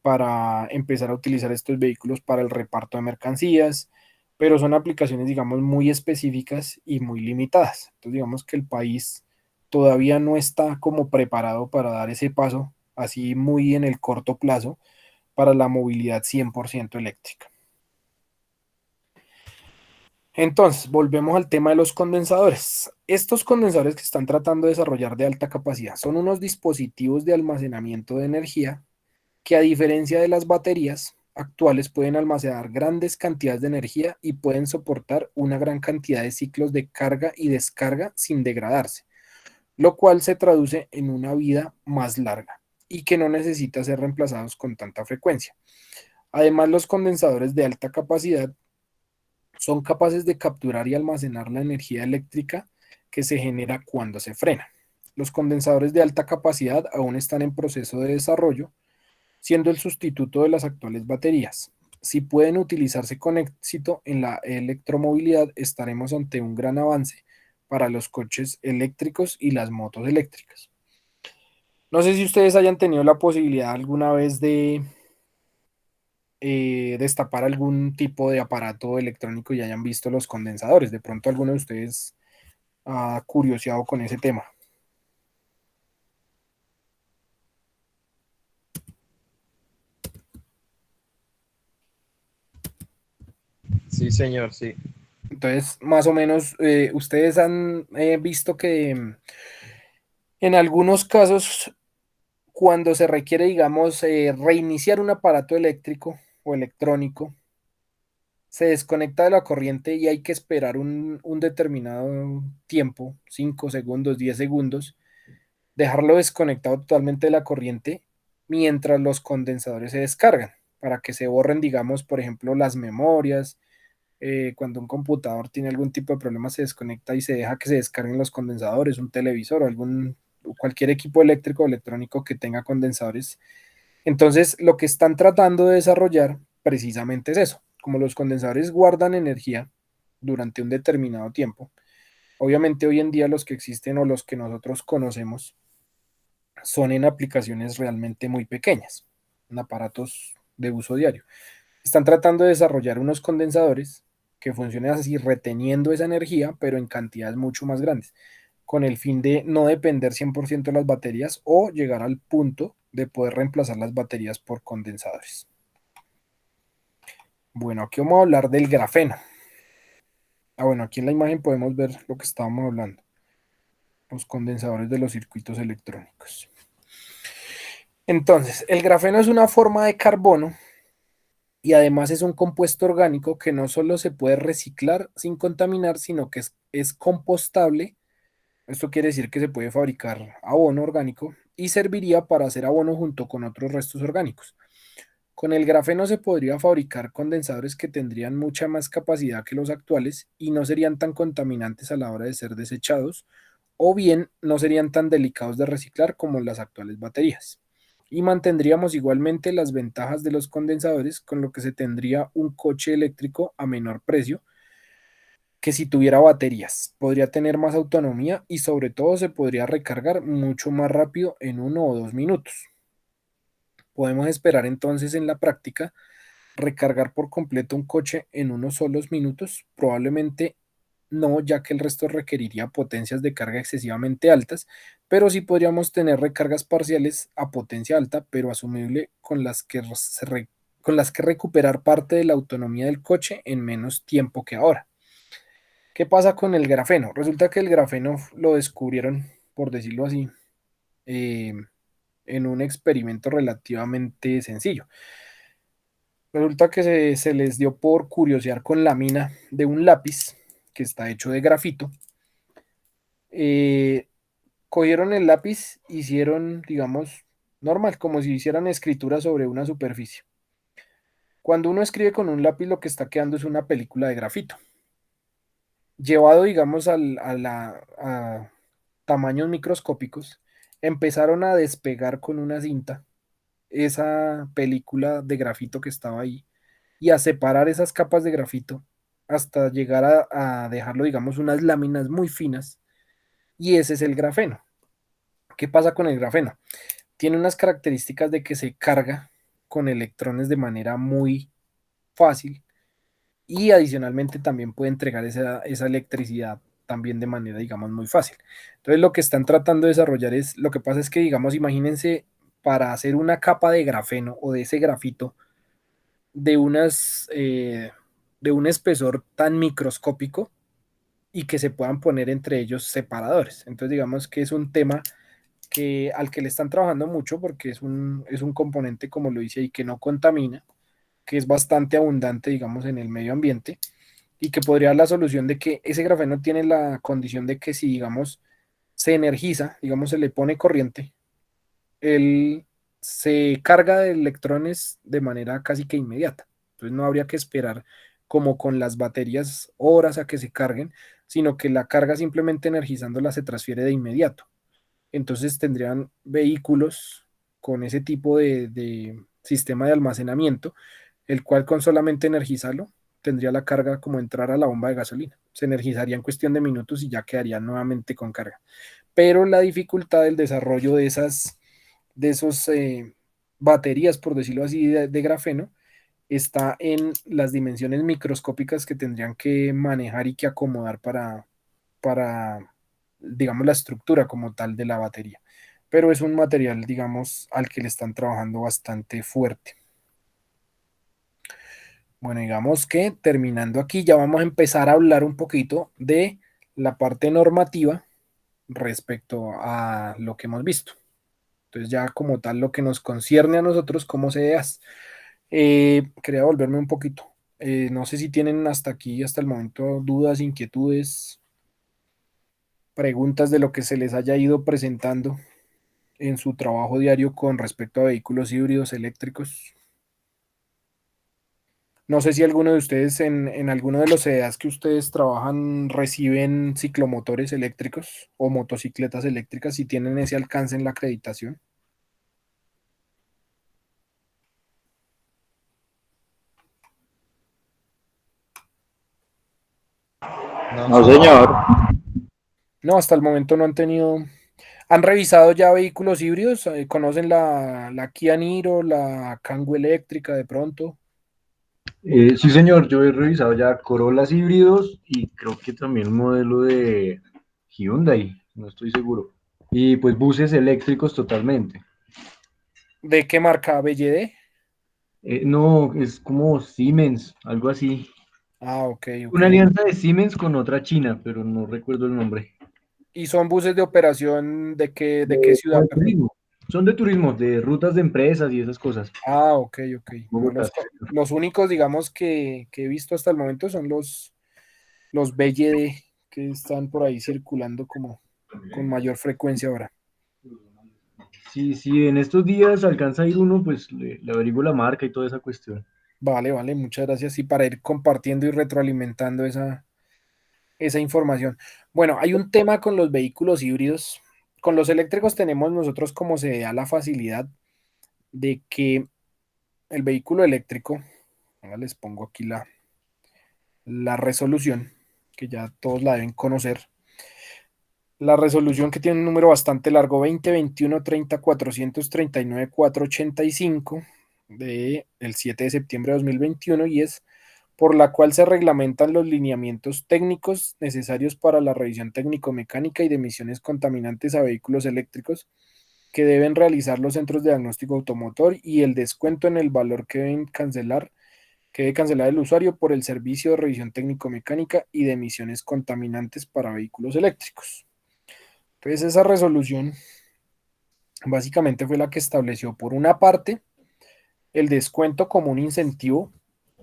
S1: para empezar a utilizar estos vehículos para el reparto de mercancías, pero son aplicaciones, digamos, muy específicas y muy limitadas. Entonces, digamos que el país todavía no está como preparado para dar ese paso así muy en el corto plazo para la movilidad 100% eléctrica. Entonces, volvemos al tema de los condensadores. Estos condensadores que están tratando de desarrollar de alta capacidad son unos dispositivos de almacenamiento de energía que, a diferencia de las baterías actuales, pueden almacenar grandes cantidades de energía y pueden soportar una gran cantidad de ciclos de carga y descarga sin degradarse, lo cual se traduce en una vida más larga y que no necesita ser reemplazados con tanta frecuencia. Además, los condensadores de alta capacidad son capaces de capturar y almacenar la energía eléctrica que se genera cuando se frena. Los condensadores de alta capacidad aún están en proceso de desarrollo, siendo el sustituto de las actuales baterías. Si pueden utilizarse con éxito en la electromovilidad, estaremos ante un gran avance para los coches eléctricos y las motos eléctricas. No sé si ustedes hayan tenido la posibilidad alguna vez de destapar algún tipo de aparato electrónico y hayan visto los condensadores. De pronto alguno de ustedes ha curioseado con ese tema.
S2: Sí, señor, sí.
S1: Entonces, más o menos, ustedes han visto que en algunos casos, cuando se requiere, digamos, reiniciar un aparato eléctrico o electrónico, se desconecta de la corriente y hay que esperar un determinado tiempo, 5 segundos, 10 segundos, dejarlo desconectado totalmente de la corriente mientras los condensadores se descargan, para que se borren, digamos, por ejemplo, las memorias. Cuando un computador tiene algún tipo de problema, se desconecta y se deja que se descarguen los condensadores, un televisor o cualquier equipo eléctrico o electrónico que tenga condensadores. Entonces, lo que están tratando de desarrollar precisamente es eso. Como los condensadores guardan energía durante un determinado tiempo, obviamente hoy en día los que existen o los que nosotros conocemos son en aplicaciones realmente muy pequeñas, en aparatos de uso diario. Están tratando de desarrollar unos condensadores que funcionen así, reteniendo esa energía, pero en cantidades mucho más grandes, con el fin de no depender 100% de las baterías o llegar al punto de poder reemplazar las baterías por condensadores. Bueno, aquí vamos a hablar del grafeno. Bueno, aquí en la imagen podemos ver lo que estábamos hablando, los condensadores de los circuitos electrónicos. Entonces, el grafeno es una forma de carbono y además es un compuesto orgánico que no solo se puede reciclar sin contaminar, sino que es compostable. Esto quiere decir que se puede fabricar abono orgánico y serviría para hacer abono junto con otros restos orgánicos. Con el grafeno se podría fabricar condensadores que tendrían mucha más capacidad que los actuales y no serían tan contaminantes a la hora de ser desechados, o bien no serían tan delicados de reciclar como las actuales baterías. Y mantendríamos igualmente las ventajas de los condensadores, con lo que se tendría un coche eléctrico a menor precio que si tuviera baterías. Podría tener más autonomía y sobre todo se podría recargar mucho más rápido en 1 o 2 minutos. Podemos esperar entonces en la práctica recargar por completo un coche en unos solos minutos. Probablemente no, ya que el resto requeriría potencias de carga excesivamente altas, pero sí podríamos tener recargas parciales a potencia alta, pero asumible, con las que recuperar parte de la autonomía del coche en menos tiempo que ahora. ¿Qué pasa con el grafeno? Resulta que el grafeno lo descubrieron, por decirlo así, eh, en un experimento relativamente sencillo. Resulta que se les dio por curiosear con la mina de un lápiz que está hecho de grafito. Eh, Cogieron el lápiz, hicieron, digamos, normal, como si hicieran escritura sobre una superficie. Cuando uno escribe con un lápiz, lo que está quedando es una película de grafito. Llevado, digamos, a tamaños microscópicos, empezaron a despegar con una cinta esa película de grafito que estaba ahí y a separar esas capas de grafito hasta llegar a dejarlo, digamos, unas láminas muy finas, y ese es el grafeno. ¿Qué pasa con el grafeno? Tiene unas características de que se carga con electrones de manera muy fácil y adicionalmente también puede entregar esa electricidad también de manera, digamos, muy fácil. Entonces lo que están tratando de desarrollar es, lo que pasa es que, digamos, imagínense, para hacer una capa de grafeno o de ese grafito de de un espesor tan microscópico y que se puedan poner entre ellos separadores. Entonces digamos que es un tema al que le están trabajando mucho porque es un componente, como lo dice ahí, que no contamina, que es bastante abundante, digamos, en el medio ambiente y que podría dar la solución de que ese grafeno tiene la condición de que si, digamos, se energiza, digamos, se le pone corriente, él se carga de electrones de manera casi que inmediata. Entonces no habría que esperar como con las baterías horas a que se carguen, sino que la carga simplemente energizándola se transfiere de inmediato. Entonces tendrían vehículos con ese tipo de sistema de almacenamiento, el cual con solamente energizarlo tendría la carga como entrar a la bomba de gasolina. Se energizaría en cuestión de minutos y ya quedaría nuevamente con carga. Pero la dificultad del desarrollo de esos baterías, por decirlo así, de grafeno, está en las dimensiones microscópicas que tendrían que manejar y que acomodar para, digamos, la estructura como tal de la batería. Pero es un material, digamos, al que le están trabajando bastante fuerte. Bueno, digamos que terminando aquí, ya vamos a empezar a hablar un poquito de la parte normativa respecto a lo que hemos visto. Entonces ya como tal lo que nos concierne a nosotros como CEAs. Quería volverme un poquito. No sé si tienen hasta aquí, hasta el momento, dudas, inquietudes, preguntas de lo que se les haya ido presentando en su trabajo diario con respecto a vehículos híbridos eléctricos. No sé si alguno de ustedes en alguno de los CEAs que ustedes trabajan reciben ciclomotores eléctricos o motocicletas eléctricas, si tienen ese alcance en la acreditación.
S2: No,
S5: No,
S2: señor.
S5: señor.
S1: No, hasta el momento no han tenido. ¿Han revisado ya vehículos híbridos? ¿Conocen la Kia Niro, la Kangoo eléctrica de pronto?
S3: Sí, señor, yo he revisado ya Corollas híbridos y creo que también un modelo de Hyundai, no estoy seguro. Y pues buses eléctricos totalmente.
S1: ¿De qué marca? ¿BYD?
S3: No, es como Siemens, algo así.
S1: Ah, ok, ok.
S3: Una alianza de Siemens con otra china, pero no recuerdo el nombre.
S1: ¿Y son buses de operación de qué
S3: Como
S1: ciudad,
S3: de
S1: perdón?
S3: turismo. Son de turismo, de rutas de empresas y esas cosas.
S1: Ah, ok, ok. No
S3: Bogotá.
S1: los únicos, digamos, que he visto hasta el momento son los BYD que están por ahí circulando como con mayor frecuencia ahora.
S3: Si en estos días alcanza a ir uno, pues le averiguo la marca y toda esa cuestión.
S1: Vale, vale, muchas gracias. Y para ir compartiendo y retroalimentando esa información. Bueno, hay un tema con los vehículos híbridos. Con los eléctricos tenemos nosotros como se da la facilidad de que el vehículo eléctrico, ahora les pongo aquí la resolución, que ya todos la deben conocer. La resolución que tiene un número bastante largo, 2021-30-439-485, del 7 de septiembre de 2021, y es por la cual se reglamentan los lineamientos técnicos necesarios para la revisión técnico-mecánica y de emisiones contaminantes a vehículos eléctricos que deben realizar los centros de diagnóstico automotor y el descuento en el valor que debe cancelar el usuario por el servicio de revisión técnico-mecánica y de emisiones contaminantes para vehículos eléctricos. Entonces, esa resolución básicamente fue la que estableció, por una parte, el descuento como un incentivo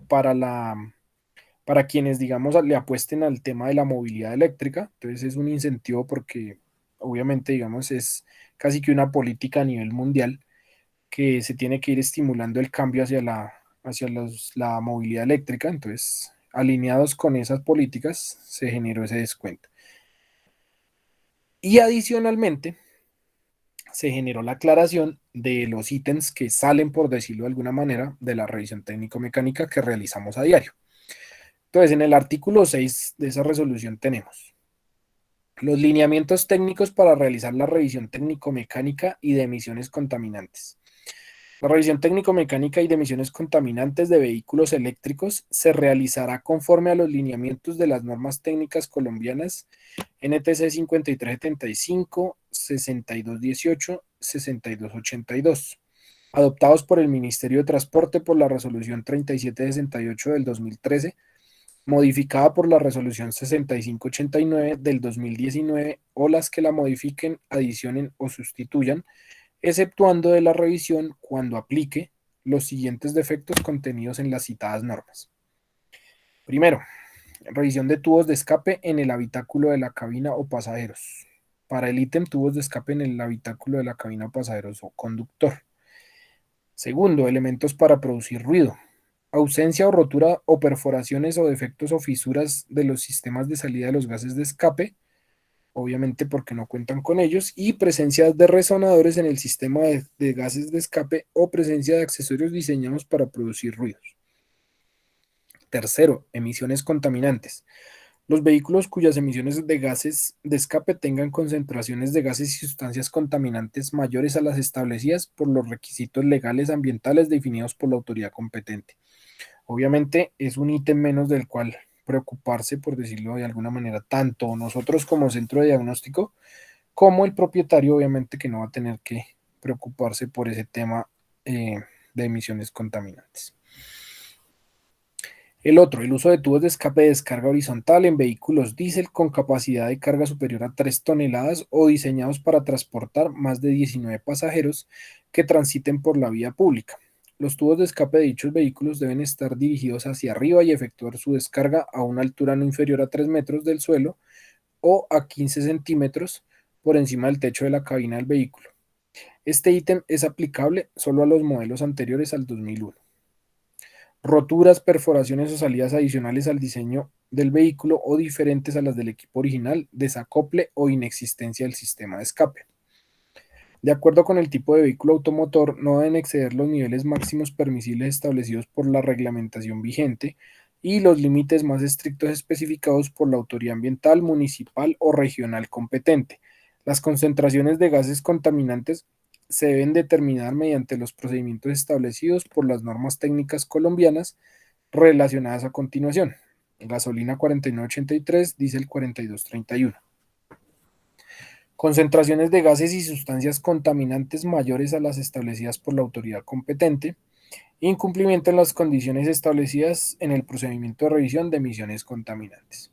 S1: para para quienes, digamos, le apuesten al tema de la movilidad eléctrica. Entonces, es un incentivo porque, obviamente, digamos, es casi que una política a nivel mundial que se tiene que ir estimulando el cambio hacia la movilidad eléctrica. Entonces, alineados con esas políticas, se generó ese descuento. Y adicionalmente, se generó la aclaración de los ítems que salen, por decirlo de alguna manera, de la revisión técnico-mecánica que realizamos a diario. Entonces, en el artículo 6 de esa resolución tenemos los lineamientos técnicos para realizar la revisión técnico-mecánica y de emisiones contaminantes. La revisión técnico-mecánica y de emisiones contaminantes de vehículos eléctricos se realizará conforme a los lineamientos de las normas técnicas colombianas NTC 5375, 6218, 6282, adoptados por el Ministerio de Transporte por la Resolución 3768 del 2013, modificada por la Resolución 6589 del 2019 o las que la modifiquen, adicionen o sustituyan, exceptuando de la revisión cuando aplique los siguientes defectos contenidos en las citadas normas. Primero, revisión de tubos de escape en el habitáculo de la cabina o pasajeros. Para el ítem tubos de escape en el habitáculo de la cabina o pasajeros o conductor. Segundo, elementos para producir ruido. Ausencia o rotura o perforaciones o defectos o fisuras de los sistemas de salida de los gases de escape, obviamente porque no cuentan con ellos, y presencia de resonadores en el sistema de gases de escape o presencia de accesorios diseñados para producir ruidos. Tercero, emisiones contaminantes. Los vehículos cuyas emisiones de gases de escape tengan concentraciones de gases y sustancias contaminantes mayores a las establecidas por los requisitos legales ambientales definidos por la autoridad competente. Obviamente es un ítem menos del cual preocuparse, por decirlo de alguna manera, tanto nosotros como centro de diagnóstico, como el propietario, obviamente que no va a tener que preocuparse por ese tema de emisiones contaminantes. El otro, el uso de tubos de escape de descarga horizontal en vehículos diésel con capacidad de carga superior a 3 toneladas o diseñados para transportar más de 19 pasajeros que transiten por la vía pública. Los tubos de escape de dichos vehículos deben estar dirigidos hacia arriba y efectuar su descarga a una altura no inferior a 3 metros del suelo o a 15 centímetros por encima del techo de la cabina del vehículo. Este ítem es aplicable solo a los modelos anteriores al 2001. Roturas, perforaciones o salidas adicionales al diseño del vehículo o diferentes a las del equipo original, desacople o inexistencia del sistema de escape. De acuerdo con el tipo de vehículo automotor, no deben exceder los niveles máximos permisibles establecidos por la reglamentación vigente y los límites más estrictos especificados por la autoridad ambiental, municipal o regional competente. Las concentraciones de gases contaminantes se deben determinar mediante los procedimientos establecidos por las normas técnicas colombianas relacionadas a continuación. Gasolina 4983, diésel 4231. Concentraciones de gases y sustancias contaminantes mayores a las establecidas por la autoridad competente. Incumplimiento en las condiciones establecidas en el procedimiento de revisión de emisiones contaminantes.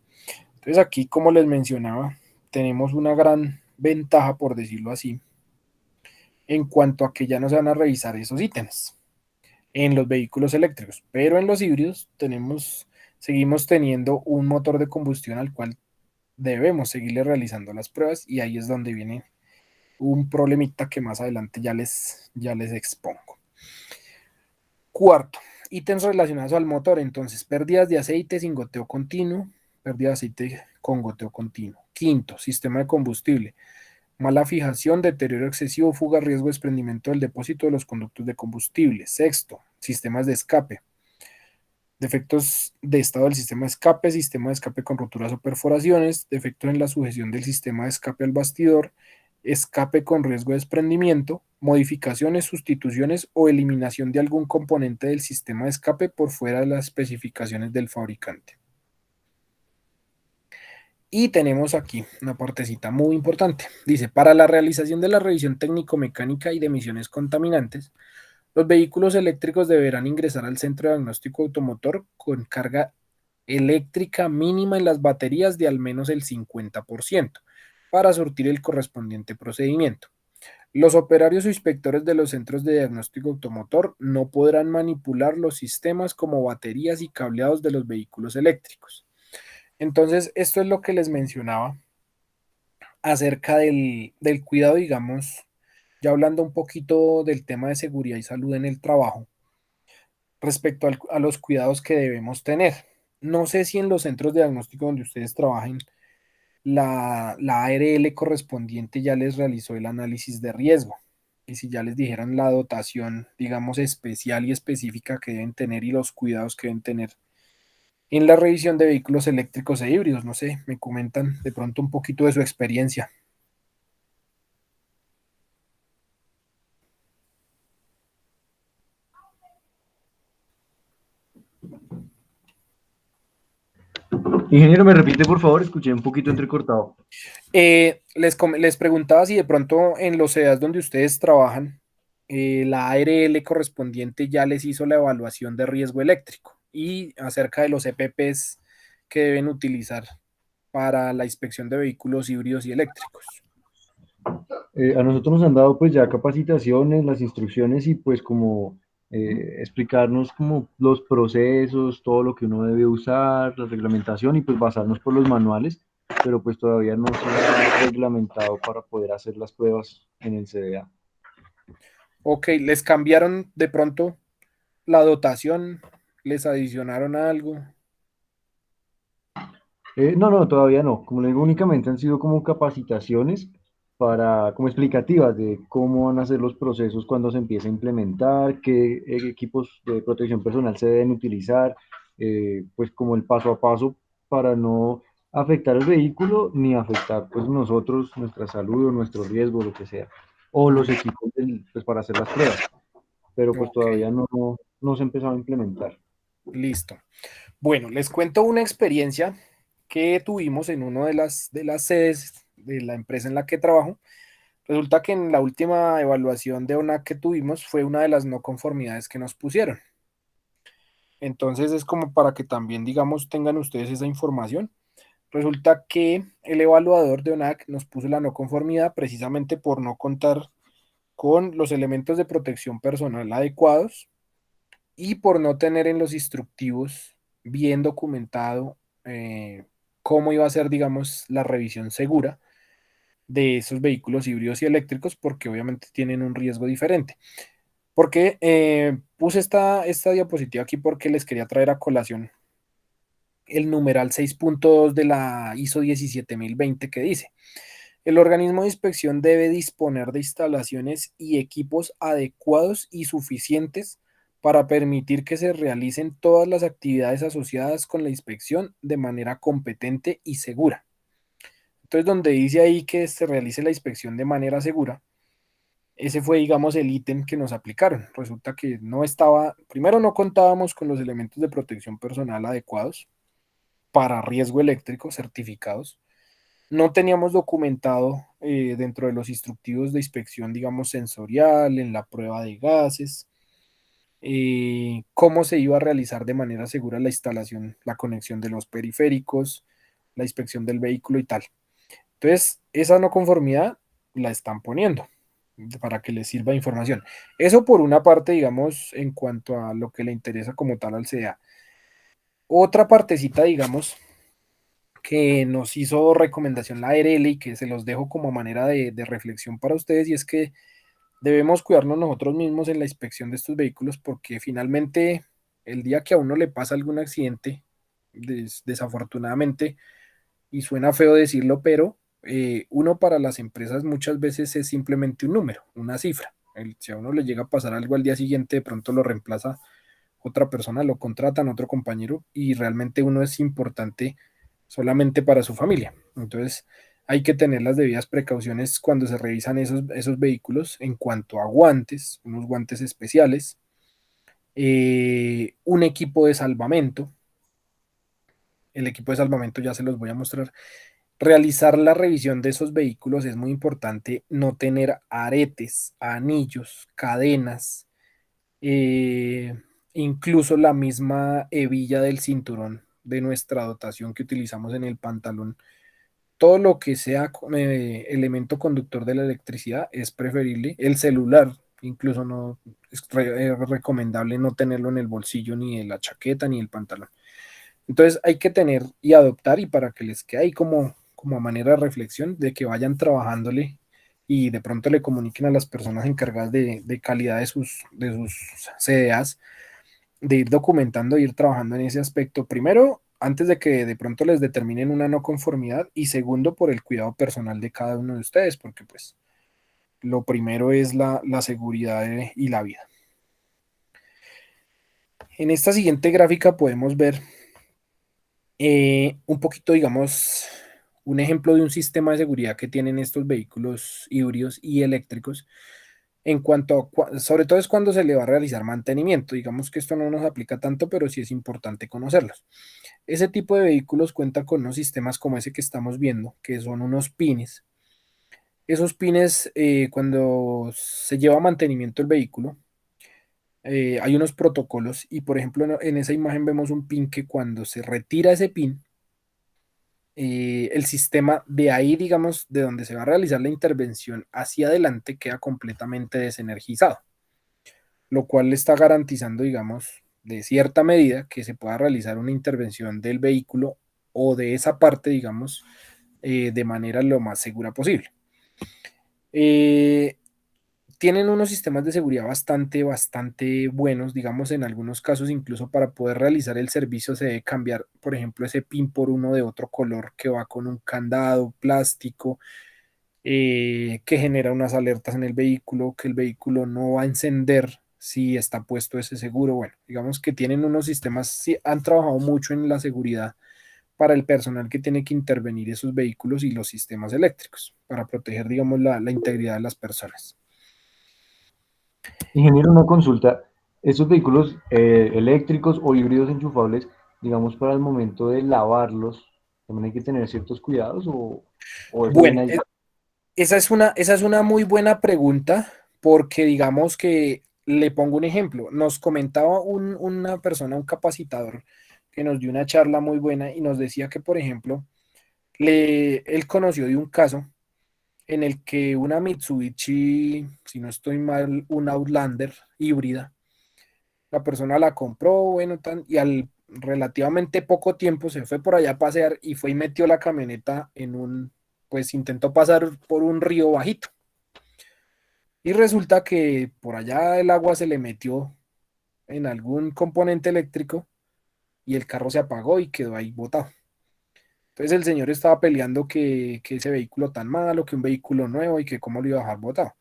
S1: Entonces aquí, como les mencionaba, tenemos una gran ventaja, por decirlo así, en cuanto a que ya no se van a revisar esos ítems en los vehículos eléctricos, pero en los híbridos seguimos teniendo un motor de combustión al cual debemos seguirle realizando las pruebas, y ahí es donde viene un problemita que más adelante ya les expongo. Cuarto, ítems relacionados al motor. Entonces, pérdidas de aceite sin goteo continuo, pérdida de aceite con goteo continuo. Quinto, sistema de combustible. Mala fijación, deterioro excesivo, fuga, riesgo de desprendimiento del depósito de los conductos de combustible. Sexto, sistemas de escape. Defectos de estado del sistema de escape con roturas o perforaciones, defectos en la sujeción del sistema de escape al bastidor, escape con riesgo de desprendimiento, modificaciones, sustituciones o eliminación de algún componente del sistema de escape por fuera de las especificaciones del fabricante. Y tenemos aquí una partecita muy importante. Dice, para la realización de la revisión técnico-mecánica y de emisiones contaminantes, los vehículos eléctricos deberán ingresar al centro de diagnóstico automotor con carga eléctrica mínima en las baterías de al menos el 50% para surtir el correspondiente procedimiento. Los operarios o inspectores de los centros de diagnóstico automotor no podrán manipular los sistemas como baterías y cableados de los vehículos eléctricos. Entonces, esto es lo que les mencionaba acerca del cuidado, digamos, ya hablando un poquito del tema de seguridad y salud en el trabajo, respecto a los cuidados que debemos tener. No sé si en los centros de diagnóstico donde ustedes trabajen, la ARL correspondiente ya les realizó el análisis de riesgo y si ya les dijeran la dotación, digamos, especial y específica que deben tener y los cuidados que deben tener en la revisión de vehículos eléctricos e híbridos. No sé, me comentan de pronto un poquito de su experiencia.
S3: Ingeniero, ¿me repite, por favor? Escuché un poquito entrecortado.
S1: Les preguntaba si de pronto en los CEDAS donde ustedes trabajan, la ARL correspondiente ya les hizo la evaluación de riesgo eléctrico y acerca de los EPPs que deben utilizar para la inspección de vehículos híbridos y eléctricos.
S3: A nosotros nos han dado pues ya capacitaciones, las instrucciones y pues como explicarnos como los procesos, todo lo que uno debe usar, la reglamentación y pues basarnos por los manuales, pero pues todavía no se ha reglamentado para poder hacer las pruebas en el CDA.
S1: Ok, ¿les cambiaron de pronto la dotación? ¿Les adicionaron algo?
S3: No, todavía no. Como le digo, únicamente han sido como capacitaciones para, como explicativas de cómo van a ser los procesos cuando se empiece a implementar, qué equipos de protección personal se deben utilizar, pues como el paso a paso para no afectar el vehículo ni afectar pues nosotros, nuestra salud o nuestro riesgo, lo que sea, o los equipos pues, para hacer las pruebas, pero pues
S1: Ok,
S3: todavía no se ha empezado a implementar.
S1: listo. Bueno, les cuento una experiencia que tuvimos en una de las sedes de la empresa en la que trabajo. Resulta que en la última evaluación de ONAC que tuvimos fue una de las no conformidades que nos pusieron. Entonces es como para que también, digamos, tengan ustedes esa información. Resulta que el evaluador de ONAC nos puso la no conformidad precisamente por no contar con los elementos de protección personal adecuados y por no tener en los instructivos bien documentado cómo iba a ser, digamos, la revisión segura de esos vehículos híbridos y eléctricos, porque obviamente tienen un riesgo diferente. Porque puse esta diapositiva aquí porque les quería traer a colación el numeral 6.2 de la ISO 17020 que dice: el organismo de inspección debe disponer de instalaciones y equipos adecuados y suficientes para permitir que se realicen todas las actividades asociadas con la inspección de manera competente y segura. Entonces, donde dice ahí que se realice la inspección de manera segura, ese fue, digamos, el ítem que nos aplicaron. Resulta que no estaba, primero no contábamos con los elementos de protección personal adecuados para riesgo eléctrico certificados. No teníamos documentado dentro de los instructivos de inspección, digamos, sensorial, en la prueba de gases, cómo se iba a realizar de manera segura la instalación, la conexión de los periféricos, la inspección del vehículo y tal. Entonces, esa no conformidad la están poniendo para que les sirva de información. Eso por una parte, digamos, en cuanto a lo que le interesa como tal al CEA. Otra partecita, digamos, que nos hizo recomendación la ARL y que se los dejo como manera de reflexión para ustedes, y es que debemos cuidarnos nosotros mismos en la inspección de estos vehículos, porque finalmente el día que a uno le pasa algún accidente, desafortunadamente, y suena feo decirlo, pero uno para las empresas muchas veces es simplemente un número, una cifra. Si a uno le llega a pasar algo al día siguiente, de pronto lo reemplaza otra persona, lo contratan otro compañero, y realmente uno es importante solamente para su familia. Entonces hay que tener las debidas precauciones cuando se revisan esos vehículos en cuanto a guantes, unos guantes especiales, un equipo de salvamento. El equipo de salvamento ya se los voy a mostrar. Realizar la revisión de esos vehículos es muy importante, no tener aretes, anillos, cadenas, eh, incluso la misma hebilla del cinturón de nuestra dotación que utilizamos en el pantalón. Todo lo que sea elemento conductor de la electricidad es preferible. El celular, incluso no es recomendable no tenerlo en el bolsillo, ni en la chaqueta, ni el pantalón. Entonces hay que tener y adoptar, y para que les quede ahí como manera de reflexión, de que vayan trabajándole y de pronto le comuniquen a las personas encargadas de calidad de sus CDAs, de ir documentando, de ir trabajando en ese aspecto. Primero, antes de que de pronto les determinen una no conformidad, y segundo, por el cuidado personal de cada uno de ustedes, porque pues lo primero es la seguridad y la vida. En esta siguiente gráfica podemos ver un poquito, digamos, un ejemplo de un sistema de seguridad que tienen estos vehículos híbridos y eléctricos en cuanto a, sobre todo es cuando se le va a realizar mantenimiento. Digamos que esto no nos aplica tanto, pero sí es importante conocerlos. Ese tipo de vehículos cuenta con unos sistemas como ese que estamos viendo, que son unos pines. Esos pines, cuando se lleva mantenimiento el vehículo, hay unos protocolos, y por ejemplo en esa imagen vemos un pin que cuando se retira ese pin, el sistema de ahí, digamos, de donde se va a realizar la intervención hacia adelante, queda completamente desenergizado, lo cual le está garantizando, digamos, de cierta medida que se pueda realizar una intervención del vehículo o de esa parte, digamos, de manera lo más segura posible. Eh, Tienen unos sistemas de seguridad bastante buenos, digamos, en algunos casos incluso para poder realizar el servicio se debe cambiar, por ejemplo, ese pin por uno de otro color que va con un candado plástico, que genera unas alertas en el vehículo, que el vehículo no va a encender si está puesto ese seguro. Bueno, digamos que tienen unos sistemas, sí, han trabajado mucho en la seguridad para el personal que tiene que intervenir esos vehículos y los sistemas eléctricos, para proteger, digamos, la integridad de las personas.
S3: Ingeniero, una consulta. ¿Estos vehículos eléctricos o híbridos enchufables, digamos, para el momento de lavarlos, también hay que tener ciertos cuidados o eso
S1: Bueno,
S3: viene ahí?
S1: esa es una muy buena pregunta, porque digamos que le pongo un ejemplo. Nos comentaba una persona, un capacitador, que nos dio una charla muy buena y nos decía que, por ejemplo, él conoció de un caso en el que una Mitsubishi, si no estoy mal, una Outlander híbrida, la persona la compró, bueno, y al relativamente poco tiempo se fue por allá a pasear y fue y metió la camioneta pues intentó pasar por un río bajito. Y resulta que por allá el agua se le metió en algún componente eléctrico y el carro se apagó y quedó ahí botado. Entonces el señor estaba peleando que ese vehículo tan malo, que un vehículo nuevo y que cómo lo iba a dejar botado.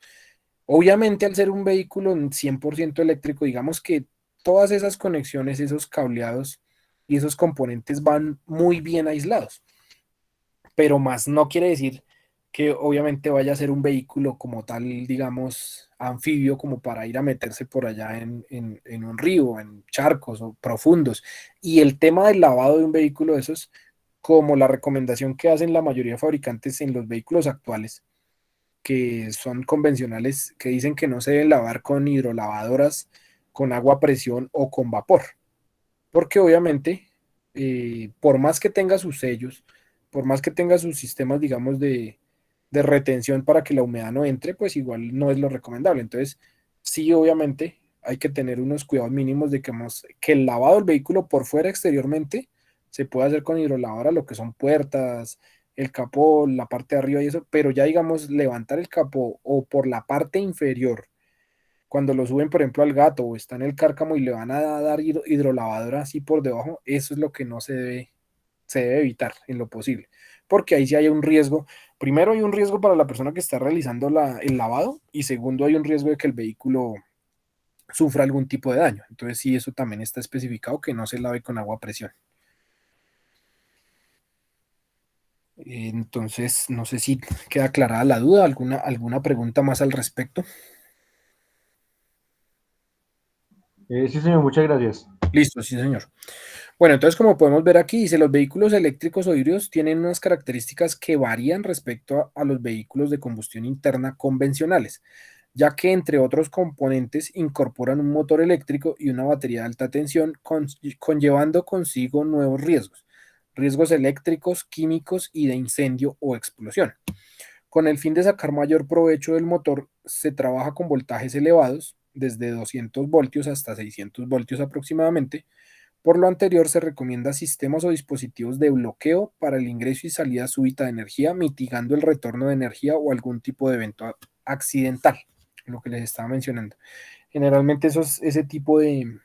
S1: Obviamente, al ser un vehículo 100% eléctrico, digamos que todas esas conexiones, esos cableados y esos componentes van muy bien aislados, pero más no quiere decir que obviamente vaya a ser un vehículo como tal, digamos, anfibio, como para ir a meterse por allá en un río, en charcos o profundos. Y el tema del lavado de un vehículo de esos, como la recomendación que hacen la mayoría de fabricantes en los vehículos actuales, que son convencionales, que dicen que no se deben lavar con hidrolavadoras, con agua a presión o con vapor, porque obviamente, por más que tenga sus sellos, por más que tenga sus sistemas, digamos, de retención para que la humedad no entre, pues igual no es lo recomendable. Entonces, sí, obviamente hay que tener unos cuidados mínimos de que el lavado del vehículo por fuera exteriormente se puede hacer con hidrolavadora lo que son puertas, el capó, la parte de arriba y eso, pero ya digamos levantar el capó o por la parte inferior, cuando lo suben por ejemplo al gato o está en el cárcamo y le van a dar hidrolavadora así por debajo, eso es lo que no se debe evitar en lo posible, porque ahí sí hay un riesgo. Primero hay un riesgo para la persona que está realizando el lavado y segundo hay un riesgo de que el vehículo sufra algún tipo de daño. Entonces sí, eso también está especificado que no se lave con agua a presión. Entonces, no sé si queda aclarada la duda, alguna pregunta más al respecto.
S3: Sí, señor, muchas gracias.
S1: Listo, sí, señor. Bueno, entonces como podemos ver aquí, dice, los vehículos eléctricos o híbridos tienen unas características que varían respecto a los vehículos de combustión interna convencionales, ya que entre otros componentes incorporan un motor eléctrico y una batería de alta tensión, conllevando consigo nuevos riesgos, riesgos eléctricos, químicos y de incendio o explosión. Con el fin de sacar mayor provecho del motor, se trabaja con voltajes elevados, desde 200 voltios hasta 600 voltios aproximadamente. Por lo anterior, se recomienda sistemas o dispositivos de bloqueo para el ingreso y salida súbita de energía, mitigando el retorno de energía o algún tipo de evento accidental, lo que les estaba mencionando. Generalmente ese tipo de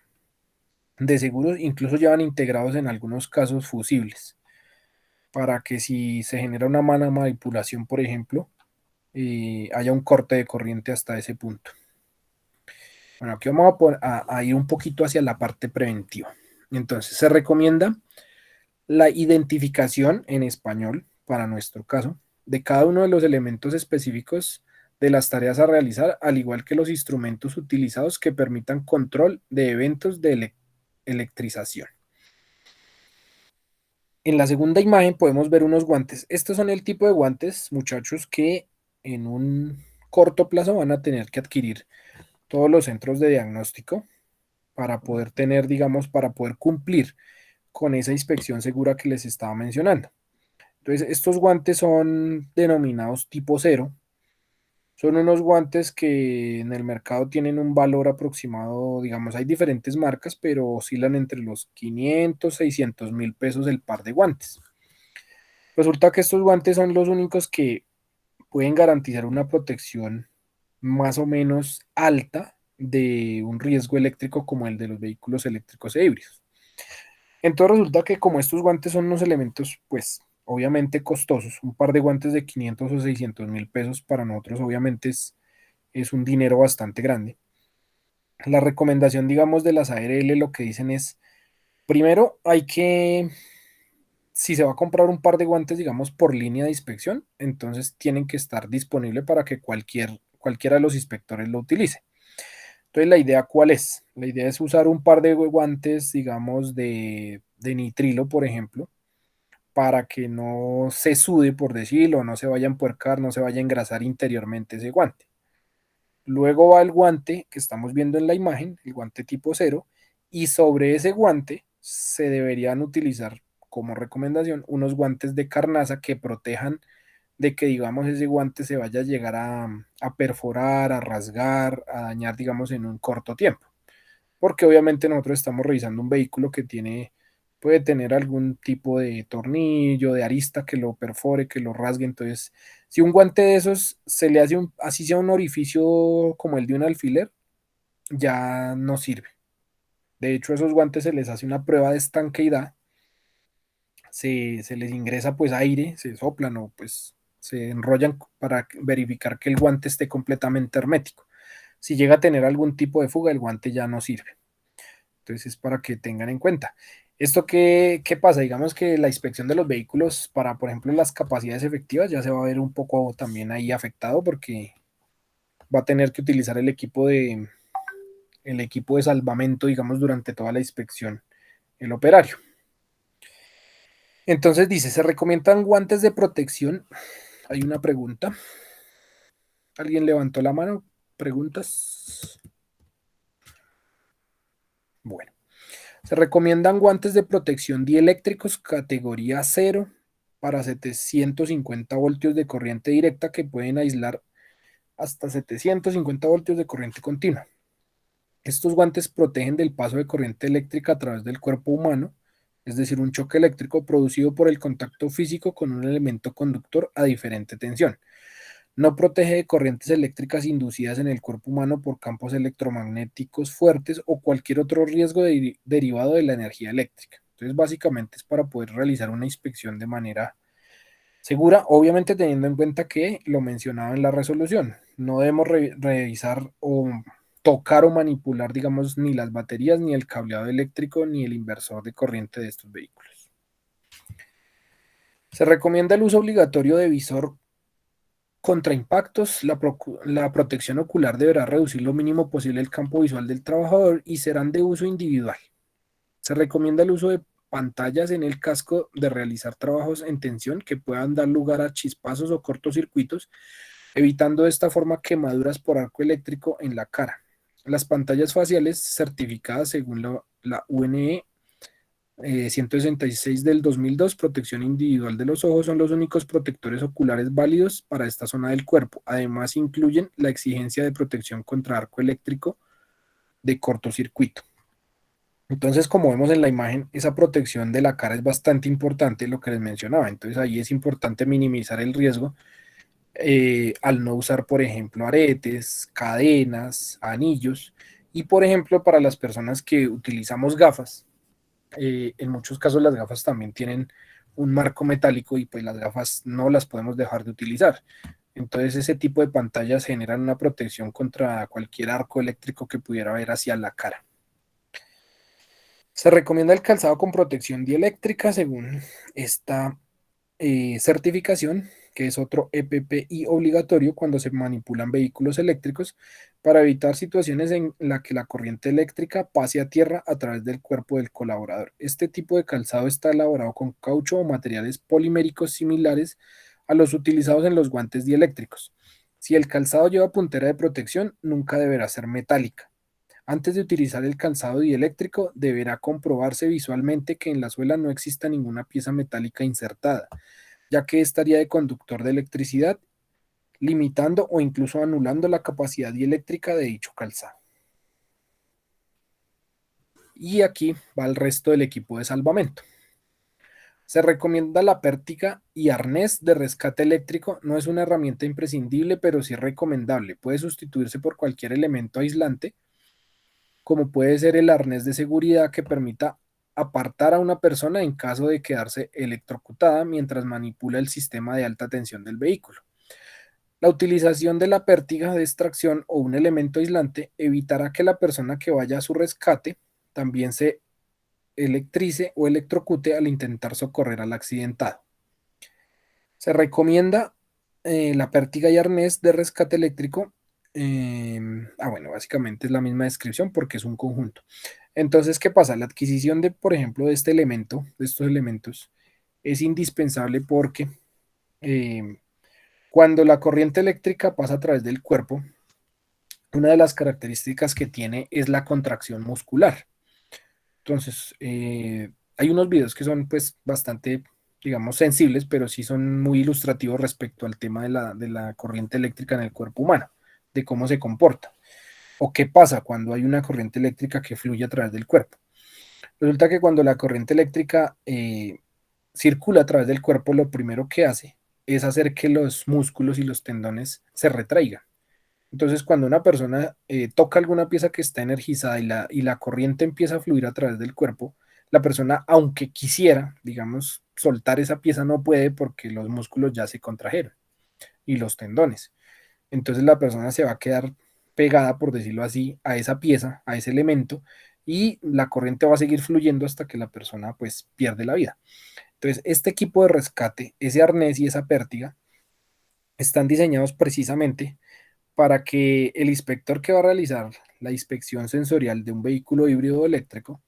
S1: seguros incluso llevan integrados en algunos casos fusibles, para que si se genera una mala manipulación, por ejemplo, haya un corte de corriente hasta ese punto. Bueno, aquí vamos a ir un poquito hacia la parte preventiva. Entonces, se recomienda la identificación en español, para nuestro caso, de cada uno de los elementos específicos de las tareas a realizar, al igual que los instrumentos utilizados que permitan control de eventos de electrización. En la segunda imagen podemos ver unos guantes. Estos son el tipo de guantes, muchachos, que en un corto plazo van a tener que adquirir todos los centros de diagnóstico para poder tener, digamos, para poder cumplir con esa inspección segura que les estaba mencionando. Entonces, estos guantes son denominados tipo cero. Son unos guantes que en el mercado tienen un valor aproximado, digamos, hay diferentes marcas, pero oscilan entre los 500, 600.000 pesos el par de guantes. Resulta que estos guantes son los únicos que pueden garantizar una protección más o menos alta de un riesgo eléctrico como el de los vehículos eléctricos e híbridos. Entonces resulta que como estos guantes son unos elementos, pues obviamente costosos, un par de guantes de 500 o 600.000 pesos para nosotros obviamente es un dinero bastante grande. La recomendación, digamos, de las ARL lo que dicen es, primero hay que, si se va a comprar un par de guantes, digamos, por línea de inspección, entonces tienen que estar disponibles para que cualquiera de los inspectores lo utilice. Entonces, ¿la idea cuál es? La idea es usar un par de guantes, digamos, de nitrilo, por ejemplo, para que no se sude, por decirlo, no se vaya a empuercar, no se vaya a engrasar interiormente ese guante. Luego va el guante que estamos viendo en la imagen, el guante tipo cero, y sobre ese guante se deberían utilizar como recomendación unos guantes de carnaza que protejan de que, digamos, ese guante se vaya a llegar a perforar, a rasgar, a dañar, digamos, en un corto tiempo. Porque obviamente nosotros estamos revisando un vehículo que puede tener algún tipo de tornillo, de arista que lo perfore, que lo rasgue. Entonces, si un guante de esos se le hace así sea un orificio como el de un alfiler, ya no sirve. De hecho, a esos guantes se les hace una prueba de estanqueidad, se les ingresa pues aire, se soplan o pues se enrollan para verificar que el guante esté completamente hermético. Si llega a tener algún tipo de fuga, el guante ya no sirve. Entonces es para que tengan en cuenta. ¿Esto qué pasa? Digamos que la inspección de los vehículos para, por ejemplo, las capacidades efectivas ya se va a ver un poco también ahí afectado porque va a tener que utilizar el equipo de salvamento, digamos, durante toda la inspección, el operario. Entonces dice, se recomiendan guantes de protección. Hay una pregunta. ¿Alguien levantó la mano? ¿Preguntas? Bueno. Se recomiendan guantes de protección dieléctricos categoría cero para 750 voltios de corriente directa que pueden aislar hasta 750 voltios de corriente continua. Estos guantes protegen del paso de corriente eléctrica a través del cuerpo humano es decir, un choque eléctrico producido por el contacto físico con un elemento conductor a diferente tensión. No protege de corrientes eléctricas inducidas en el cuerpo humano por campos electromagnéticos fuertes o cualquier otro riesgo derivado de la energía eléctrica. Entonces, básicamente es para poder realizar una inspección de manera segura, obviamente teniendo en cuenta que lo mencionaba en la resolución. No debemos revisar o tocar o manipular, digamos, ni las baterías, ni el cableado eléctrico, ni el inversor de corriente de estos vehículos. Se recomienda el uso obligatorio de visor contra impactos. La protección ocular deberá reducir lo mínimo posible el campo visual del trabajador y serán de uso individual. Se recomienda el uso de pantallas en el casco de realizar trabajos en tensión que puedan dar lugar a chispazos o cortocircuitos, evitando de esta forma quemaduras por arco eléctrico en la cara. Las pantallas faciales certificadas según la UNE 166 del 2002, protección individual de los ojos, son los únicos protectores oculares válidos para esta zona del cuerpo. Además, incluyen la exigencia de protección contra arco eléctrico de cortocircuito. Entonces, como vemos en la imagen, esa protección de la cara es bastante importante, lo que les mencionaba. Entonces, ahí es importante minimizar el riesgo al no usar, por ejemplo, aretes, cadenas, anillos. Y, por ejemplo, para las personas que utilizamos gafas, en muchos casos las gafas también tienen un marco metálico y pues las gafas no las podemos dejar de utilizar. Entonces, ese tipo de pantallas generan una protección contra cualquier arco eléctrico que pudiera haber hacia la cara. Se recomienda el calzado con protección dieléctrica según esta certificación, que es otro EPPI obligatorio cuando se manipulan vehículos eléctricos para evitar situaciones en las que la corriente eléctrica pase a tierra a través del cuerpo del colaborador. Este tipo de calzado está elaborado con caucho o materiales poliméricos similares a los utilizados en los guantes dieléctricos. Si el calzado lleva puntera de protección, nunca deberá ser metálica. Antes de utilizar el calzado dieléctrico, deberá comprobarse visualmente que en la suela no exista ninguna pieza metálica insertada, ya que estaría de conductor de electricidad, limitando o incluso anulando la capacidad dieléctrica de dicho calzado. Y aquí va el resto del equipo de salvamento. Se recomienda la pértiga y arnés de rescate eléctrico. No es una herramienta imprescindible, pero sí recomendable. Puede sustituirse por cualquier elemento aislante, como puede ser el arnés de seguridad que permita apartar a una persona en caso de quedarse electrocutada mientras manipula el sistema de alta tensión del vehículo. La utilización de la pértiga de extracción o un elemento aislante evitará que la persona que vaya a su rescate también se electrice o electrocute al intentar socorrer al accidentado. Se recomienda la pértiga y arnés de rescate eléctrico. Bueno, básicamente es la misma descripción porque es un conjunto. Entonces, ¿qué pasa? La adquisición de, por ejemplo, de este elemento, de estos elementos, es indispensable porque cuando la corriente eléctrica pasa a través del cuerpo, una de las características que tiene es la contracción muscular. Entonces, hay unos videos que son pues bastante, digamos, sensibles, pero sí son muy ilustrativos respecto al tema de la corriente eléctrica en el cuerpo humano, de cómo se comporta, o qué pasa cuando hay una corriente eléctrica que fluye a través del cuerpo. Resulta que cuando la corriente eléctrica circula a través del cuerpo, lo primero que hace es hacer que los músculos y los tendones se retraigan. Entonces, cuando una persona toca alguna pieza que está energizada y la corriente empieza a fluir a través del cuerpo, la persona, aunque quisiera, digamos, soltar esa pieza, no puede porque los músculos ya se contrajeron y los tendones. Entonces, la persona se va a quedar pegada, por decirlo así, a esa pieza, a ese elemento, y la corriente va a seguir fluyendo hasta que la persona, pues, pierde la vida. Entonces, este equipo de rescate, ese arnés y esa pértiga, están diseñados precisamente para que el inspector que va a realizar la inspección sensorial de un vehículo híbrido eléctrico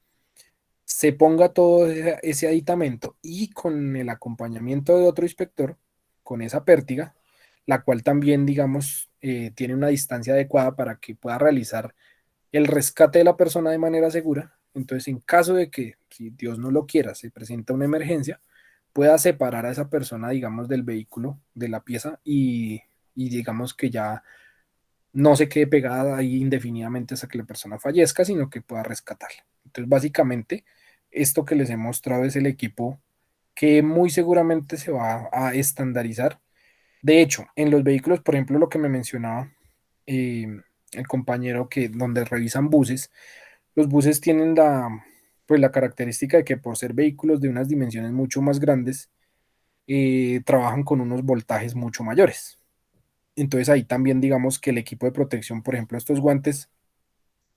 S1: se ponga todo ese aditamento y con el acompañamiento de otro inspector, con esa pértiga, la cual también, digamos, tiene una distancia adecuada para que pueda realizar el rescate de la persona de manera segura. Entonces, en caso de que, si Dios no lo quiera, se presenta una emergencia, pueda separar a esa persona, digamos, del vehículo, de la pieza y digamos que ya no se quede pegada ahí indefinidamente hasta que la persona fallezca, sino que pueda rescatarla. Entonces, básicamente, esto que les he mostrado es el equipo que muy seguramente se va a estandarizar. De hecho, en los vehículos, por ejemplo, lo que me mencionaba eh, el compañero, que donde revisan buses, los buses tienen pues la característica de que por ser vehículos de unas dimensiones mucho más grandes, trabajan con unos voltajes mucho mayores. Entonces ahí también digamos que el equipo de protección, por ejemplo, estos guantes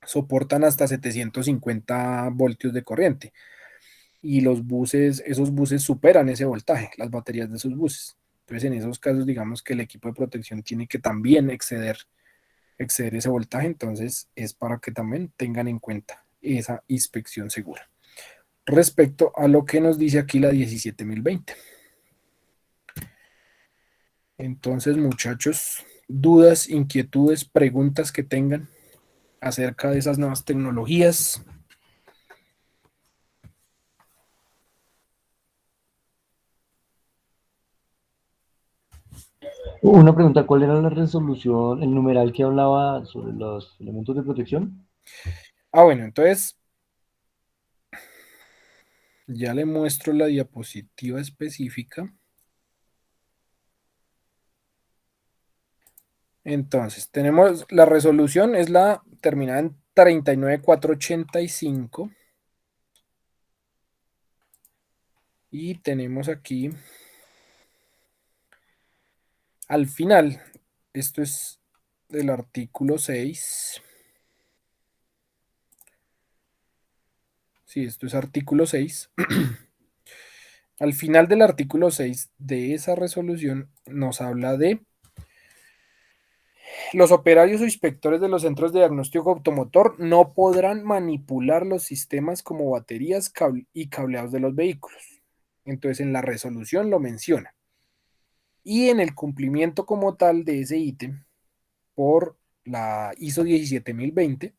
S1: soportan hasta 750 voltios de corriente y los buses, esos buses superan ese voltaje, las baterías de esos buses. Entonces en esos casos digamos que el equipo de protección tiene que también exceder ese voltaje, entonces es para que también tengan en cuenta esa inspección segura. Respecto a lo que nos dice aquí la 17020. Entonces, muchachos, dudas, inquietudes, preguntas que tengan acerca de esas nuevas tecnologías.
S3: Una pregunta, ¿cuál era la resolución, el numeral que hablaba sobre los elementos de protección?
S1: Bueno, entonces ya le muestro la diapositiva específica. Entonces, tenemos la resolución, es la terminada en 39485. Y tenemos aquí, al final, esto es del artículo 6. Sí, esto es artículo 6. Al final del artículo 6 de esa resolución nos habla de los operarios o inspectores de los centros de diagnóstico automotor no podrán manipular los sistemas como baterías y cableados de los vehículos. Entonces en la resolución lo menciona. Y en el cumplimiento como tal de ese ítem por la ISO 17020,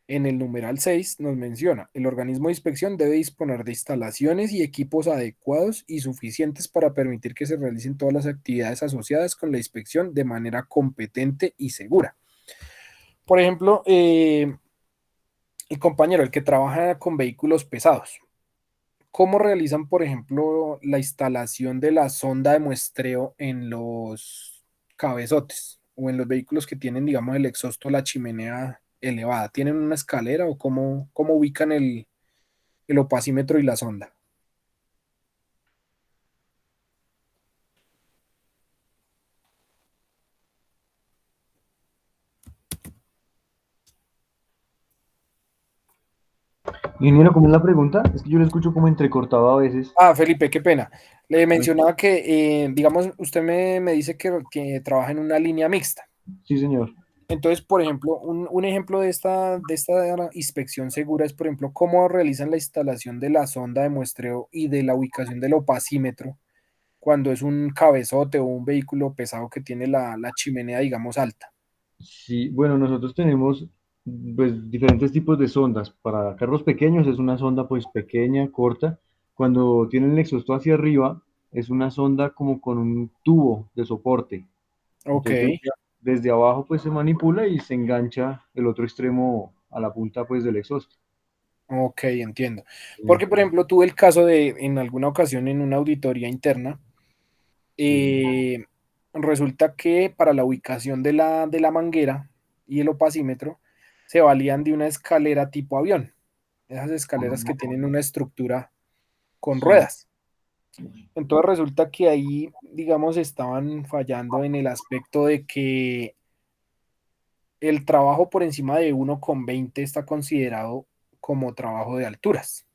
S1: en el numeral 6 nos menciona, el organismo de inspección debe disponer de instalaciones y equipos adecuados y suficientes para permitir que se realicen todas las actividades asociadas con la inspección de manera competente y segura. Por ejemplo, el compañero, el que trabaja con vehículos pesados, ¿cómo realizan, por ejemplo, la instalación de la sonda de muestreo en los cabezotes o en los vehículos que tienen, digamos, el exhausto, la chimenea elevada? ¿Tienen una escalera o cómo ubican el opacímetro y la sonda?
S3: Ingeniero, ¿cómo es la pregunta? Es que yo lo escucho como entrecortado a veces.
S1: Felipe, qué pena. Le mencionaba que, digamos, usted me dice que trabaja en una línea mixta.
S3: Sí, señor.
S1: Entonces, por ejemplo, un ejemplo de esta inspección segura es, por ejemplo, cómo realizan la instalación de la sonda de muestreo y de la ubicación del opacímetro cuando es un cabezote o un vehículo pesado que tiene la chimenea, digamos, alta.
S3: Sí, bueno, nosotros tenemos pues diferentes tipos de sondas. Para carros pequeños es una sonda pues pequeña, corta. Cuando tienen el exhausto hacia arriba es una sonda como con un tubo de soporte.
S1: Ok,
S3: Entonces desde abajo pues se manipula y se engancha el otro extremo a la punta pues del exhausto.
S1: ok, entiendo.
S3: Sí,
S1: Porque, por ejemplo, tuve el caso de, en alguna ocasión, en una auditoría interna,
S3: sí,
S1: eh, resulta que para la ubicación de la manguera y el opacímetro se valían de una escalera tipo avión, esas escaleras que tienen una estructura con
S3: sí,
S1: ruedas. Entonces resulta que ahí, digamos, estaban fallando en el aspecto de que el trabajo por encima de 1,20 está considerado como trabajo de alturas.